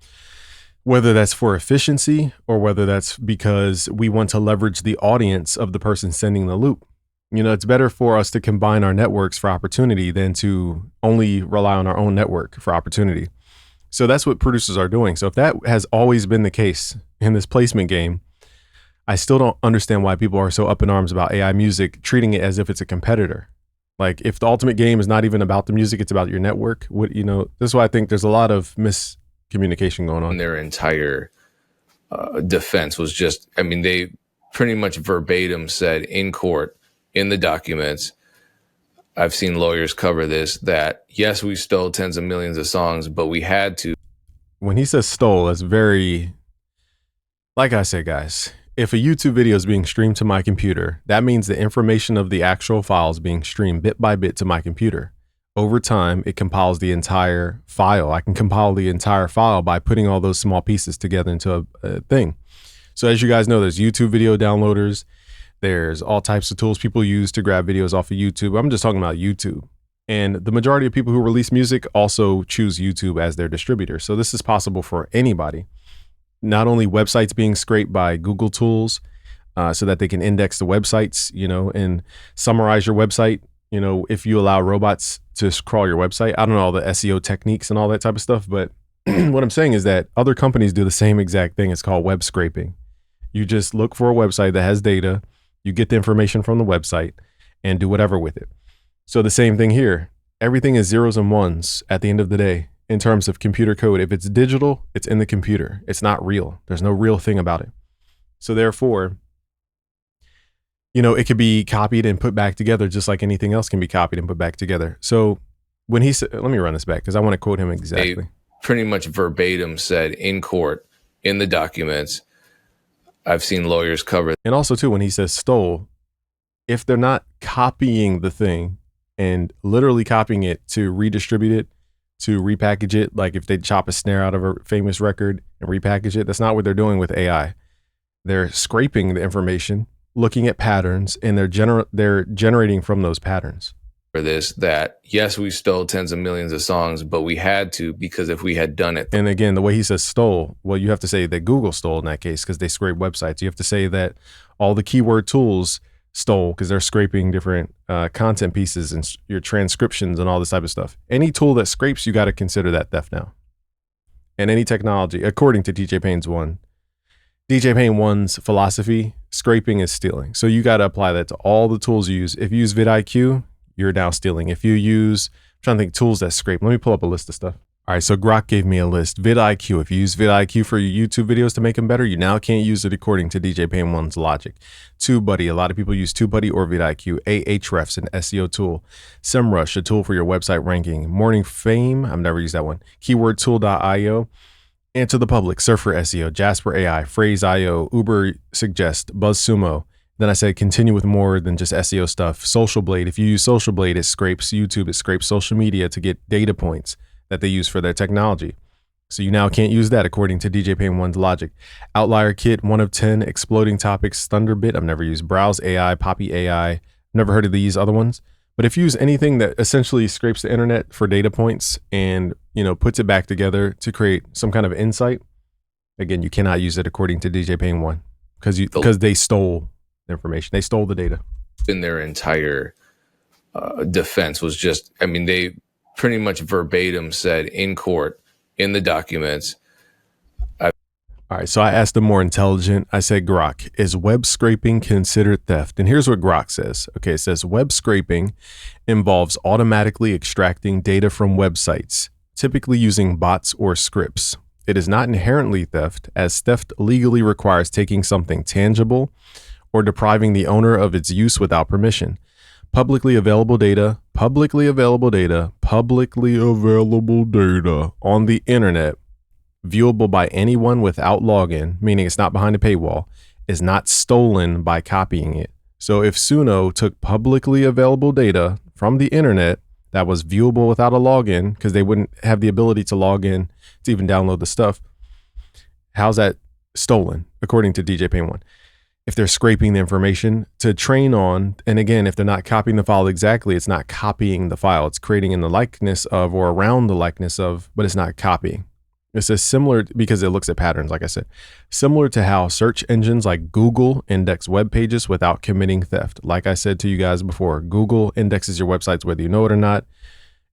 whether that's for efficiency or whether that's because we want to leverage the audience of the person sending the loop. It's better for us to combine our networks for opportunity than to only rely on our own network for opportunity. So that's what producers are doing. So if that has always been the case in this placement game, I still don't understand why people are so up in arms about AI music, treating it as if it's a competitor. Like if the ultimate game is not even about the music, it's about your network. What, you know, this is why I think there's a lot of miscommunication going on. Their entire defense was just, I mean, they pretty much verbatim said in court, in the documents, I've seen lawyers cover this, that yes, we stole tens of millions of songs, but we had to. When he says stole, that's very, like I said, guys, if a YouTube video is being streamed to my computer, that means the information of the actual file is being streamed bit by bit to my computer. Over time, it compiles the entire file. I can compile the entire file by putting all those small pieces together into a thing. So as you guys know, there's YouTube video downloaders. There's all types of tools people use to grab videos off of YouTube. I'm just talking about YouTube. And the majority of people who release music also choose YouTube as their distributor. So this is possible for anybody. Not only websites being scraped by Google tools so that they can index the websites, you know, and summarize your website. You know, if you allow robots to crawl your website, I don't know all the SEO techniques and all that type of stuff. But what I'm saying is that other companies do the same exact thing. It's called web scraping. You just look for a website that has data. You get the information from the website and do whatever with it. So the same thing here. Everything is zeros and ones at the end of the day in terms of computer code. If it's digital, it's in the computer. It's not real. There's no real thing about it. So therefore, you know, it could be copied and put back together just like anything else can be copied and put back together. So when he said, let me run this back because I want to quote him exactly. They pretty much verbatim said in court, in the documents, I've seen lawyers cover. And also too, when he says stole, if they're not copying the thing and literally copying it to redistribute it, to repackage it, like if they chop a snare out of a famous record and repackage it, that's not what they're doing with AI. They're scraping the information, looking at patterns, and they're generating from those patterns. For this, that yes, we stole tens of millions of songs, but we had to, because if we had done it. And again, the way he says stole, well, you have to say that Google stole in that case because they scrape websites. You have to say that all the keyword tools stole because they're scraping different content pieces and your transcriptions and all this type of stuff. Any tool that scrapes, you got to consider that theft now. And any technology, according to DJ Payne 1's philosophy, scraping is stealing. So you got to apply that to all the tools you use. If you use vidIQ, you're now stealing. If you use, I'm trying to think tools that scrape. Let me pull up a list of stuff. All right, so Grok gave me a list. vidIQ. If you use vidIQ for your YouTube videos to make them better, you now can't use it according to DJ Payne 1's logic. TubeBuddy. A lot of people use TubeBuddy or vidIQ. Ahrefs, an SEO tool. SEMrush, a tool for your website ranking. Morning Fame. I've never used that one. KeywordTool.io. Answer the Public. Surfer SEO. Jasper AI. Phrase.io. Uber Suggest. BuzzSumo. Then I said continue with more than just SEO stuff. Social Blade. If you use Social Blade, it scrapes YouTube. It scrapes social media to get data points that they use for their technology. So you now can't use that according to DJ Payne 1's logic. Outlier Kit, 1 of 10, Exploding Topics, Thunderbit. I've never used Browse AI, Poppy AI. Never heard of these other ones. But if you use anything that essentially scrapes the internet for data points and, you know, puts it back together to create some kind of insight, again, you cannot use it according to DJ Payne 1 because they stole the information. They stole the data. In their entire defense was just, I mean, they pretty much verbatim said in court, in the documents. All right, so I asked them more intelligent. I said, Grok, is web scraping considered theft? And here's what Grok says. Okay, it says web scraping involves automatically extracting data from websites, typically using bots or scripts. It is not inherently theft, as theft legally requires taking something tangible or depriving the owner of its use without permission. Publicly available data on the internet, viewable by anyone without login, meaning it's not behind a paywall, is not stolen by copying it. So if Suno took publicly available data from the internet that was viewable without a login, because they wouldn't have the ability to log in to even download the stuff, how's that stolen, according to DJ Payne 1? If they're scraping the information to train on, and again, if they're not copying the file exactly, it's not copying the file. It's creating in the likeness of or around the likeness of, but it's not copying. It's a similar, because it looks at patterns, like I said, similar to how search engines like Google index web pages without committing theft. Like I said to you guys before, Google indexes your websites whether you know it or not.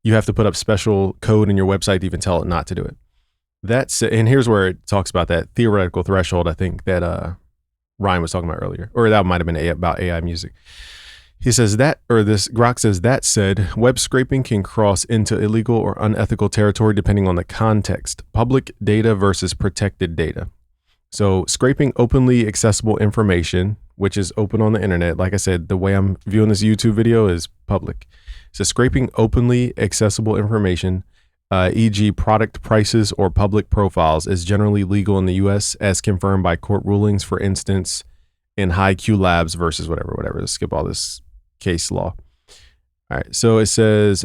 You have to put up special code in your website to even tell it not to do it. and here's where it talks about that theoretical threshold, I think that Ryan was talking about earlier, or that might have been about AI music. He says Grok says, that said, web scraping can cross into illegal or unethical territory depending on the context. Public data versus protected data. So scraping openly accessible information, which is open on the internet. Like I said, the way I'm viewing this YouTube video is public. So scraping openly accessible information, e.g. product prices or public profiles, is generally legal in the US as confirmed by court rulings, for instance, in HiQ Labs versus whatever. Let's skip all this case law. All right. So it says,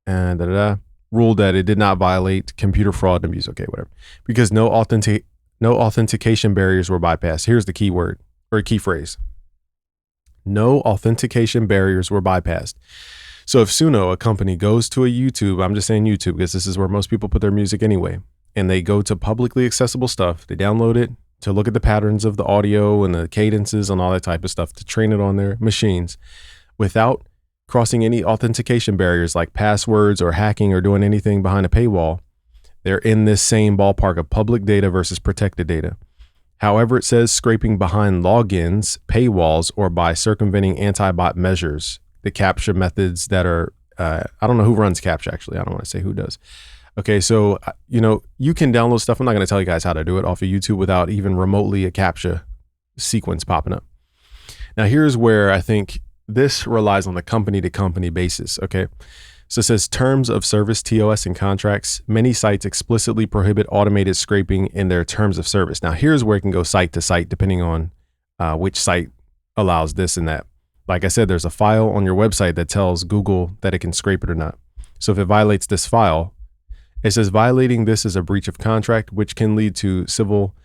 ruled that it did not violate computer fraud and abuse. Okay, whatever. Because no authentication barriers were bypassed. Here's the key word or key phrase. No authentication barriers were bypassed. So if Suno, a company, goes to a YouTube, I'm just saying YouTube because this is where most people put their music anyway, and they go to publicly accessible stuff, they download it to look at the patterns of the audio and the cadences and all that type of stuff to train it on their machines without crossing any authentication barriers like passwords or hacking or doing anything behind a paywall, they're in this same ballpark of public data versus protected data. However, it says scraping behind logins, paywalls, or by circumventing anti-bot measures, the CAPTCHA methods that are, I don't know who runs CAPTCHA actually. I don't want to say who does. Okay, so, you can download stuff. I'm not going to tell you guys how to do it off of YouTube without even remotely a CAPTCHA sequence popping up. Now, here's where I think this relies on the company-to-company basis, okay? So it says terms of service, TOS, and contracts. Many sites explicitly prohibit automated scraping in their terms of service. Now, here's where it can go site to site, depending on which site allows this and that. Like I said, there's a file on your website that tells Google that it can scrape it or not. So if it violates this file, it says violating this is a breach of contract, which can lead to civil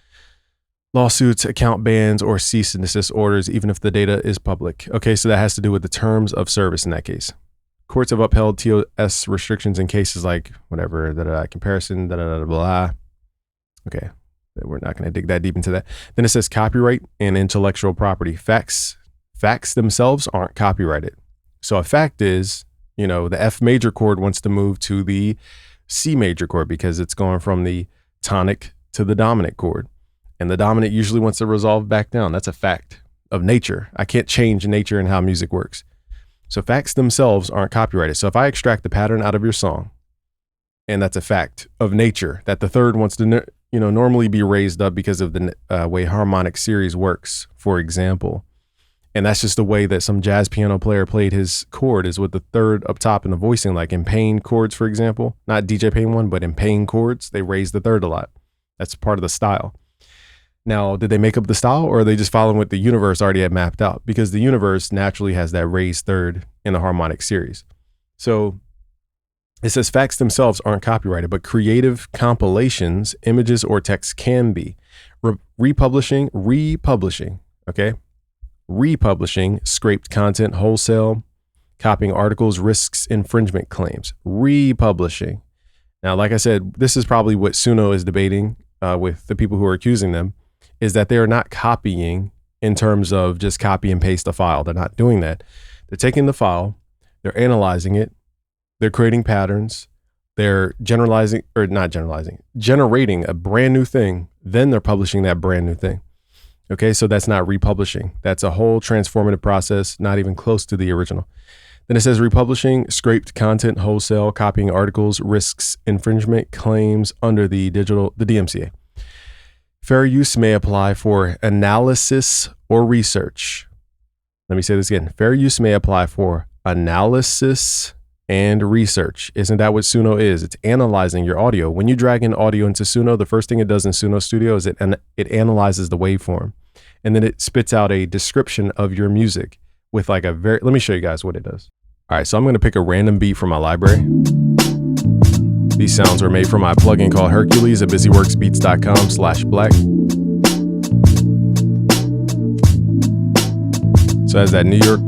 lawsuits, account bans, or cease and desist orders, even if the data is public. Okay, so that has to do with the terms of service in that case. Courts have upheld TOS restrictions in cases like whatever, comparison, blah. Okay, we're not going to dig that deep into that. Then it says copyright and intellectual property. Facts themselves aren't copyrighted. So a fact is, the F major chord wants to move to the C major chord because it's going from the tonic to the dominant chord. And the dominant usually wants to resolve back down. That's a fact of nature. I can't change nature and how music works. So facts themselves aren't copyrighted. So if I extract the pattern out of your song, and that's a fact of nature, that the third wants to, normally be raised up because of the way harmonic series works, for example. And that's just the way that some jazz piano player played his chord, is with the third up top in the voicing, like in Payne chords, for example. Not DJ Payne one, but in Payne chords, they raise the third a lot. That's part of the style. Now, did they make up the style, or are they just following what the universe already had mapped out? Because the universe naturally has that raised third in the harmonic series. So it says facts themselves aren't copyrighted, but creative compilations, images, or text can be. Republishing, okay? Republishing scraped content wholesale, copying articles risks infringement claims. Republishing. Now, like I said, this is probably what Suno is debating with the people who are accusing them, is that they are not copying in terms of just copy and paste a file. They're not doing that. They're taking the file, they're analyzing it, they're creating patterns, they're generating a brand new thing, then they're publishing that brand new thing. Okay, so that's not republishing. That's a whole transformative process, not even close to the original. Then it says republishing scraped content wholesale, copying articles risks infringement claims under the DMCA. Fair use may apply for analysis or research. Let me say this again. Fair use may apply for analysis and research. Isn't that what Suno is? It's analyzing your audio. When you drag in audio into Suno, the first thing it does in Suno Studio is it analyzes the waveform, and then it spits out a description of your music with like let me show you guys what it does. All right, so I'm going to pick a random beat from my library. These sounds were made from my plugin called Hercules at busyworksbeats.com/black. So it has that New York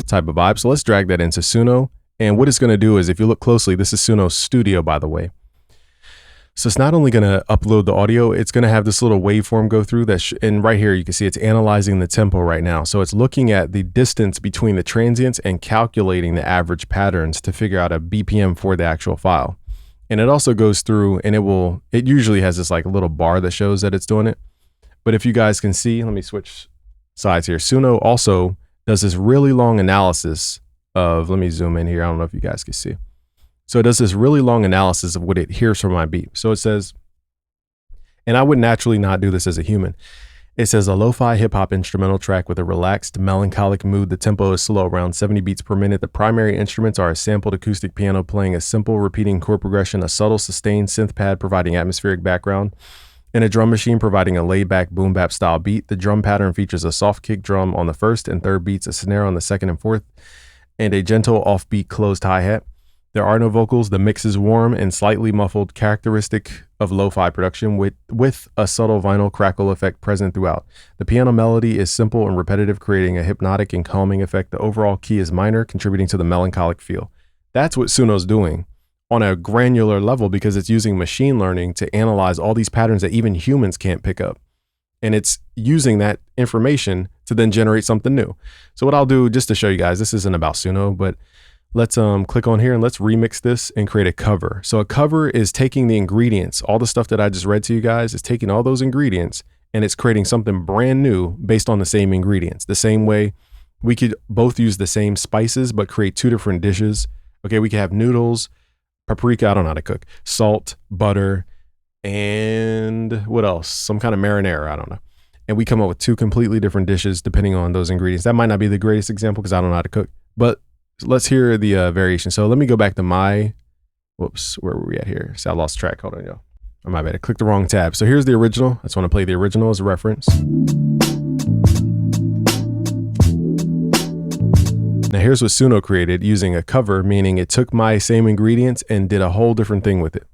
type of vibe. So let's drag that into Suno. And what it's going to do is, if you look closely, this is Suno Studio, by the way. So it's not only going to upload the audio, it's going to have this little waveform go through that. And right here, you can see it's analyzing the tempo right now. So it's looking at the distance between the transients and calculating the average patterns to figure out a BPM for the actual file. And it also goes through and it usually has this like little bar that shows that it's doing it. But if you guys can see, let me switch sides here. Suno also does this really long analysis of, let me zoom in here. I don't know if you guys can see. So it does this really long analysis of what it hears from my beat. So it says, and I would naturally not do this as a human. It says a lo-fi hip hop instrumental track with a relaxed, melancholic mood. The tempo is slow, around 70 beats per minute. The primary instruments are a sampled acoustic piano playing a simple repeating chord progression, a subtle sustained synth pad providing atmospheric background, and a drum machine providing a laid-back boom bap style beat. The drum pattern features a soft kick drum on the first and third beats, a snare on the second and fourth, and a gentle offbeat closed hi-hat. There are no vocals. The mix is warm and slightly muffled, characteristic of lo-fi production with a subtle vinyl crackle effect present throughout. The piano melody is simple and repetitive, creating a hypnotic and calming effect. The overall key is minor, contributing to the melancholic feel. That's what Suno's doing on a granular level, because it's using machine learning to analyze all these patterns that even humans can't pick up. And it's using that information to then generate something new. So what I'll do, just to show you guys, this isn't about Suno, but let's click on here and let's remix this and create a cover. So a cover is taking the ingredients, all the stuff that I just read to you guys is taking all those ingredients and it's creating something brand new based on the same ingredients. The same way we could both use the same spices, but create two different dishes. Okay, we could have noodles, paprika, I don't know how to cook, salt, butter, and what else? Some kind of marinara, I don't know. And we come up with two completely different dishes depending on those ingredients. That might not be the greatest example because I don't know how to cook, but let's hear the variation. So let me go back to my, whoops, where were we at here? So I lost track. Hold on, yo. I might have clicked the wrong tab. So here's the original. I just want to play the original as a reference. Now here's what Suno created using a cover, meaning it took my same ingredients and did a whole different thing with it.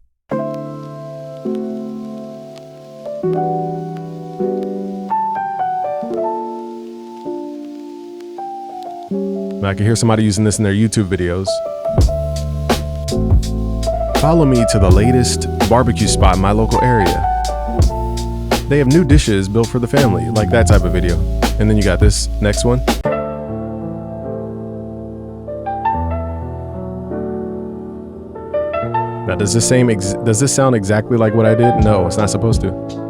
I can hear somebody using this in their YouTube videos. Follow me to the latest barbecue spot in my local area. They have new dishes built for the family, like that type of video. And then you got this next one. Now, does this sound exactly like what I did? No, it's not supposed to.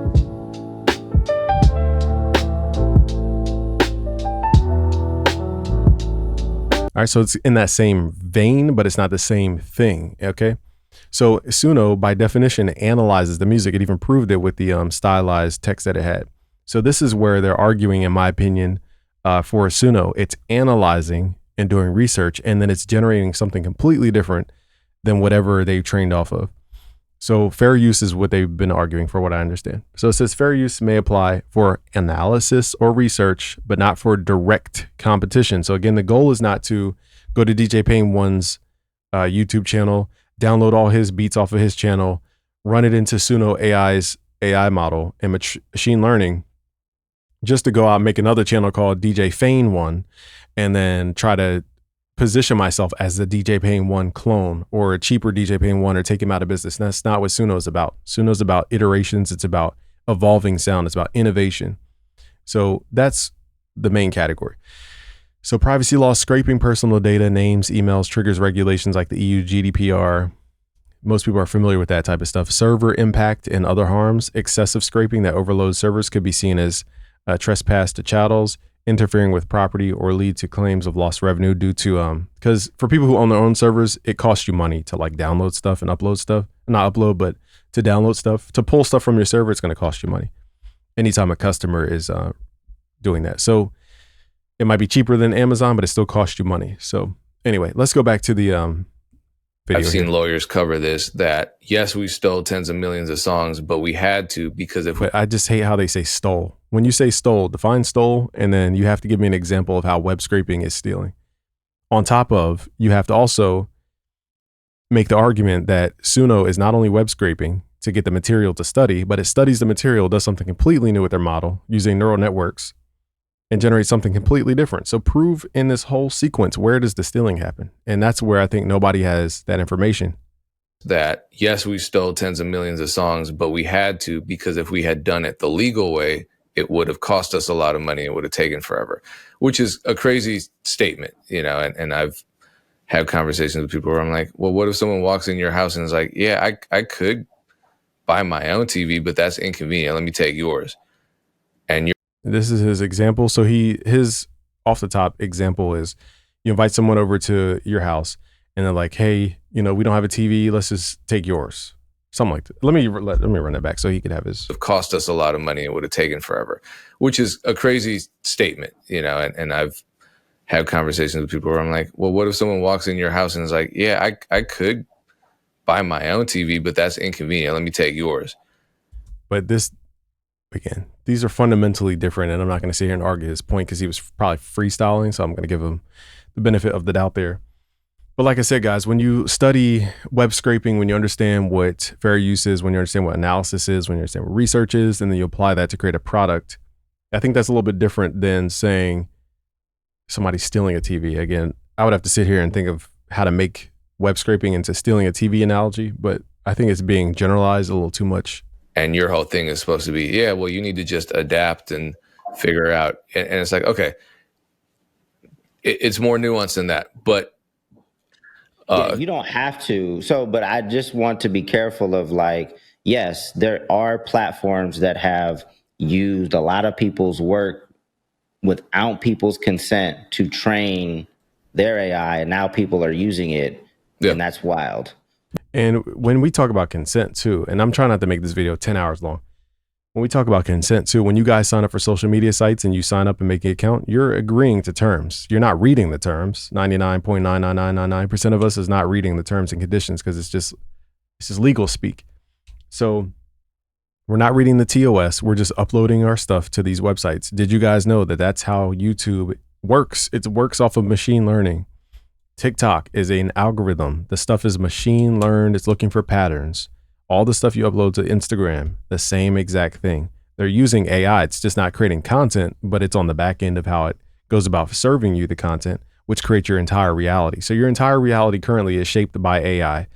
All right, so it's in that same vein, but it's not the same thing, okay? So Suno, by definition, analyzes the music. It even proved it with the stylized text that it had. So this is where they're arguing, in my opinion, for Suno. It's analyzing and doing research, and then it's generating something completely different than whatever they trained off of. So fair use is what they've been arguing, for what I understand. So it says fair use may apply for analysis or research, but not for direct competition. So again, the goal is not to go to DJ Pain One's YouTube channel, download all his beats off of his channel, run it into Suno AI's AI model and machine learning, just to go out and make another channel called DJ Fane One, and then try to position myself as the DJ Pain One clone or a cheaper DJ Pain One, or take him out of business. And that's not what Suno's about. Suno's about iterations. It's about evolving sound. It's about innovation. So that's the main category. So privacy law, scraping personal data, names, emails, triggers regulations like the EU GDPR. Most people are familiar with that type of stuff. Server impact and other harms. Excessive scraping that overloads servers could be seen as trespass to chattels, interfering with property, or lead to claims of lost revenue due to, because for people who own their own servers, it costs you money to like download stuff and upload stuff. Not upload, but to download stuff. To pull stuff from your server, it's going to cost you money anytime a customer is doing that. So it might be cheaper than Amazon, but it still costs you money. So anyway, let's go back to the video. I've seen here. lawyers cover this, that yes, we stole tens of millions of songs, but we had to, because if But I just hate how they say stole. When you say stole, define stole, and then you have to give me an example of how web scraping is stealing. On top of, you have to also make the argument that Suno is not only web scraping to get the material to study, but it studies the material, does something completely new with their model using neural networks, and generates something completely different. So prove in this whole sequence, where does the stealing happen? And that's where I think nobody has that information. that yes, we stole tens of millions of songs, but we had to, because if we had done it the legal way, it would have cost us a lot of money. It would have taken forever, which is a crazy statement, you know, and I've have conversations with people where I'm like, well, what if someone walks in your house and is like, yeah, I could buy my own TV, but that's inconvenient. Let me take yours. And this is his example. So his off the top example is you invite someone over to your house and they're like, hey, we don't have a TV. Let's just take yours. Something like that. Let me run that back so he could have his. It cost us a lot of money. It would have taken forever, which is a crazy statement, and I've had conversations with people where I'm like, well, what if someone walks in your house and is like, yeah, I could buy my own TV, but that's inconvenient. Let me take yours. But again, these are fundamentally different, and I'm not going to sit here and argue his point because he was probably freestyling, so I'm going to give him the benefit of the doubt there. But like I said, guys, when you study web scraping, when you understand what fair use is, when you understand what analysis is, when you understand what research is, and then you apply that to create a product, I think that's a little bit different than saying somebody's stealing a TV. Again, I would have to sit here and think of how to make web scraping into stealing a TV analogy, but I think it's being generalized a little too much. And your whole thing is supposed to be, yeah, well, you need to just adapt and figure out. And it's like, okay, it's more nuanced than that. But you don't have to. But I just want to be careful of yes, there are platforms that have used a lot of people's work without people's consent to train their AI, and now people are using it, and that's wild. And when we talk about consent too, and I'm trying not to make this video 10 hours long, when we talk about consent too, when you guys sign up for social media sites and you sign up and make an account, you're agreeing to terms. You're not reading the terms. 99.99999% of us is not reading the terms and conditions because it's just legal speak. So we're not reading the TOS. We're just uploading our stuff to these websites. Did you guys know that that's how YouTube works? It works off of machine learning. TikTok is an algorithm. The stuff is machine learned. It's looking for patterns. All the stuff you upload to Instagram, the same exact thing. They're using AI. It's just not creating content, but it's on the back end of how it goes about serving you the content, which creates your entire reality. So your entire reality currently is shaped by AI,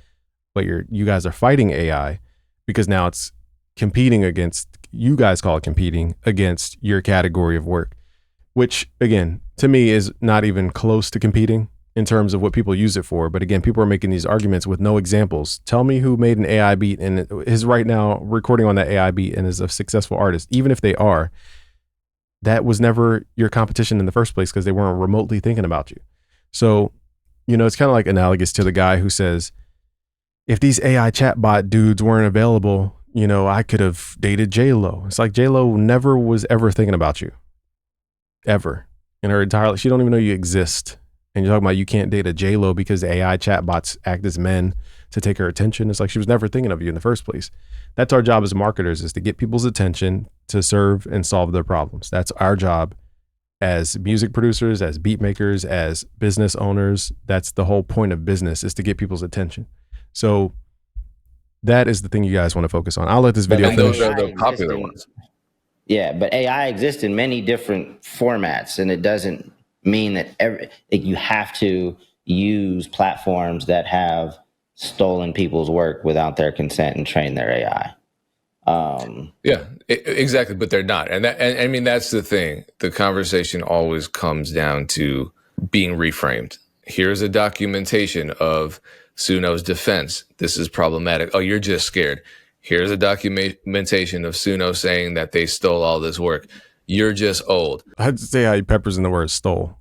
but you guys are fighting AI because now it's competing against, you guys call it competing against your category of work, which again, to me is not even close to competing in terms of what people use it for. But again, people are making these arguments with no examples. Tell me who made an AI beat and is right now recording on that AI beat and is a successful artist. Even if they are, that was never your competition in the first place because they weren't remotely thinking about you. So, it's kind of like analogous to the guy who says, if these AI chatbot dudes weren't available, I could have dated J-Lo. It's like J-Lo never was ever thinking about you. Ever. In her entire life. She don't even know you exist. And you're talking about you can't date a J-Lo because AI chatbots act as men to take her attention. It's like she was never thinking of you in the first place. That's our job as marketers, is to get people's attention to serve and solve their problems. That's our job as music producers, as beat makers, as business owners. That's the whole point of business, is to get people's attention. So that is the thing you guys want to focus on. I'll let this video finish. Those are the popular ones. Yeah, but AI exists in many different formats, and it doesn't mean that you have to use platforms that have stolen people's work without their consent and train their AI. Exactly, but they're not. And I mean, that's the thing. The conversation always comes down to being reframed. Here's a documentation of Suno's defense. This is problematic. Oh, you're just scared. Here's a documentation of Suno saying that they stole all this work. You're just old. I'd say how he peppers in the word stole.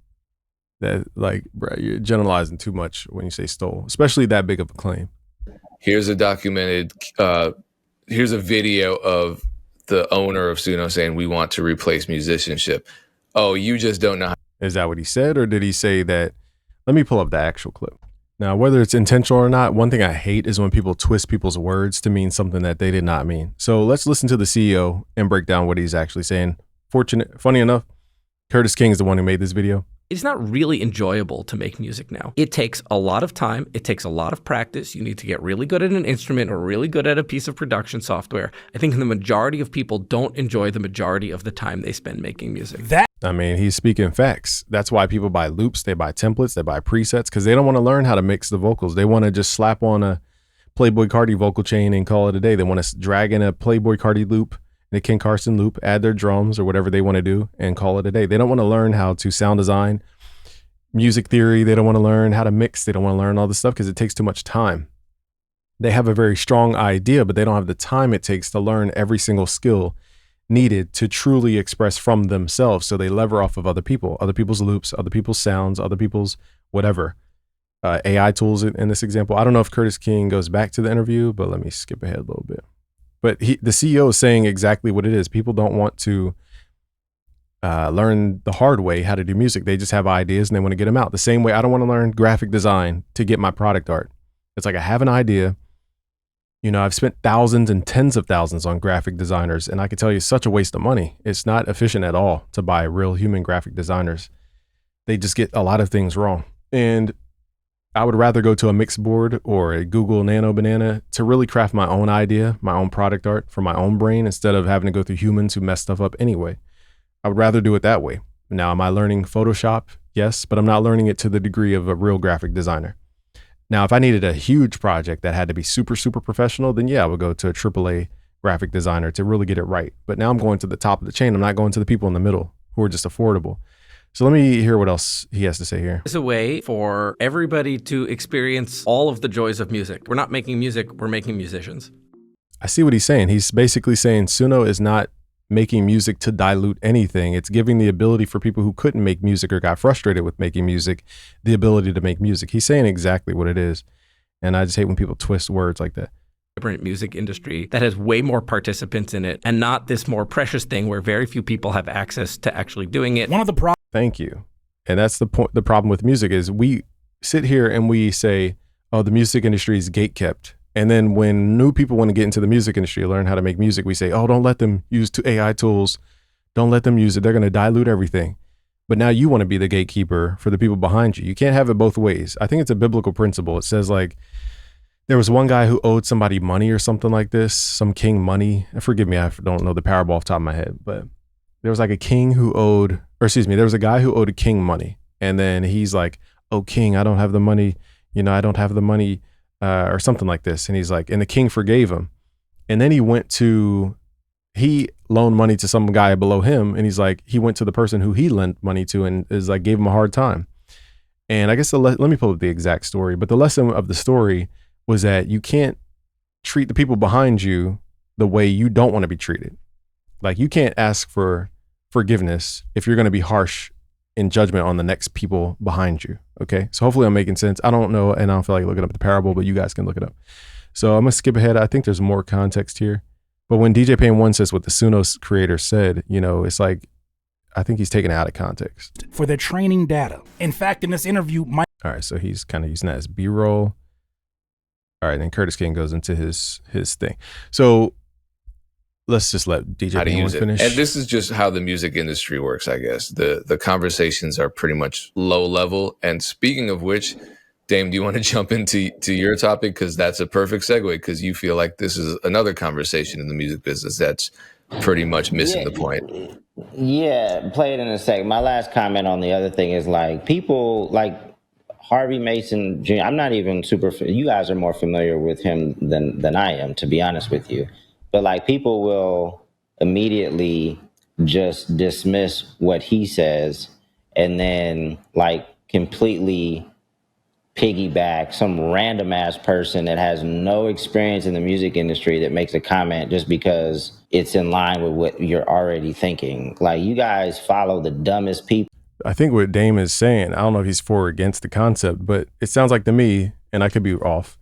That, like, bro, you're generalizing too much when you say stole, especially that big of a claim. Here's a here's a video of the owner of Suno saying we want to replace musicianship. Oh, you just don't know. Is that what he said? Or did he say that? Let me pull up the actual clip. Now, whether it's intentional or not, one thing I hate is when people twist people's words to mean something that they did not mean. So let's listen to the CEO and break down what he's actually saying. Funny enough, Curtis King is the one who made this video. It's not really enjoyable to make music now. It takes a lot of time. It takes a lot of practice. You need to get really good at an instrument or really good at a piece of production software. I think the majority of people don't enjoy the majority of the time they spend making music. I mean, he's speaking facts. That's why people buy loops, they buy templates, they buy presets, because they don't want to learn how to mix the vocals. They want to just slap on a Playboi Carti vocal chain and call it a day. They want to drag in a Playboi Carti loop and a Ken Carson loop, add their drums or whatever they want to do and call it a day. They don't want to learn how to sound design music theory. They don't want to learn how to mix. They don't want to learn all this stuff because it takes too much time. They have a very strong idea, but they don't have the time it takes to learn every single skill needed to truly express from themselves. So they lever off of other people, other people's loops, other people's sounds, other people's whatever. AI tools in this example. I don't know if Curtis King goes back to the interview, but let me skip ahead a little bit. But the CEO is saying exactly what it is. People don't want to learn the hard way how to do music. They just have ideas and they want to get them out. The same way I don't want to learn graphic design to get my product art. It's like I have an idea. You know, I've spent thousands and tens of thousands on graphic designers, and I can tell you it's such a waste of money. It's not efficient at all to buy real human graphic designers. They just get a lot of things wrong. And I would rather go to a Mixboard or a Google Nano Banana to really craft my own idea, my own product art for my own brain, instead of having to go through humans who mess stuff up anyway. I would rather do it that way. Now, am I learning Photoshop? Yes, but I'm not learning it to the degree of a real graphic designer. Now, if I needed a huge project that had to be super, super professional, then yeah, I would go to a AAA graphic designer to really get it right. But now I'm going to the top of the chain. I'm not going to the people in the middle who are just affordable. So let me hear what else he has to say here. It's a way for everybody to experience all of the joys of music. We're not making music, we're making musicians. I see what he's saying. He's basically saying Suno is not making music to dilute anything. It's giving the ability for people who couldn't make music or got frustrated with making music, the ability to make music. He's saying exactly what it is. And I just hate when people twist words like that. Vibrant music industry that has way more participants in it and not this more precious thing where very few people have access to actually doing it. Thank you. And that's the point. The problem with music is we sit here and we say, oh, the music industry is gatekept. And then when new people want to get into the music industry, learn how to make music, we say, oh, don't let them use AI tools. Don't let them use it. They're going to dilute everything. But now you want to be the gatekeeper for the people behind you. You can't have it both ways. I think it's a biblical principle. It says like, there was one guy who owed somebody money or something like this, some king money. Forgive me, I don't know the parable off the top of my head, but there was like a king who owed, or excuse me, there was a guy who owed a king money. And then he's like, oh, king, I don't have the money. You know, I don't have the money or something like this. And he's like, and the king forgave him. And then he loaned money to some guy below him. And he's like, he went to the person who he lent money to and is like, gave him a hard time. And I guess let me pull up the exact story. But the lesson of the story was that you can't treat the people behind you the way you don't want to be treated. Like you can't ask for forgiveness if you're going to be harsh in judgment on the next people behind you. Okay. So hopefully I'm making sense. I don't know. And I don't feel like looking up the parable, but you guys can look it up. So I'm going to skip ahead. I think there's more context here. But when DJ Payne 1 says what the Suno creator said, you know, it's like, I think he's taken it out of context. For their training data. In fact, in this interview, all right. So he's kind of using that as B-roll. All right. And Curtis King goes into his thing. So let's just let DJ Payne finish. And this is just how the music industry works, I guess. The conversations are pretty much low level. And speaking of which, Dame, do you want to jump into your topic? Because that's a perfect segue, because you feel like this is another conversation in the music business that's pretty much missing the point. Yeah, play it in a second. My last comment on the other thing is like people like Harvey Mason Jr. I'm not even you guys are more familiar with him than I am, to be honest with you. But like people will immediately just dismiss what he says and then like completely piggyback some random ass person that has no experience in the music industry that makes a comment just because it's in line with what you're already thinking. Like you guys follow the dumbest people. I think what Dame is saying, I don't know if he's for or against the concept, but it sounds like to me, and I could be off,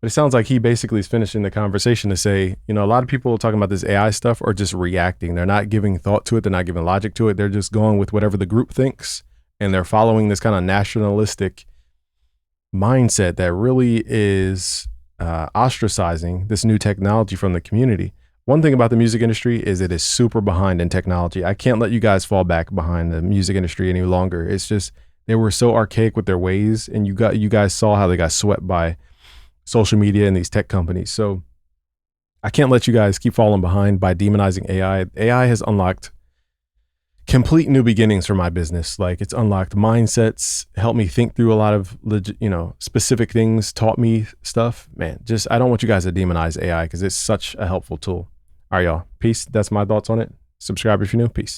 but it sounds like he basically is finishing the conversation to say, you know, a lot of people talking about this AI stuff are just reacting. They're not giving thought to it. They're not giving logic to it. They're just going with whatever the group thinks. And they're following this kind of nationalistic mindset that really is ostracizing this new technology from the community. One thing about the music industry is it is super behind in technology. I can't let you guys fall back behind the music industry any longer. It's just, they were so archaic with their ways, and you guys saw how they got swept by social media and these tech companies. So I can't let you guys keep falling behind by demonizing AI. AI has unlocked complete new beginnings for my business. Like it's unlocked mindsets, helped me think through a lot of specific things, taught me stuff. Man, I don't want you guys to demonize AI because it's such a helpful tool. All right, y'all. Peace. That's my thoughts on it. Subscribe if you're new. Peace.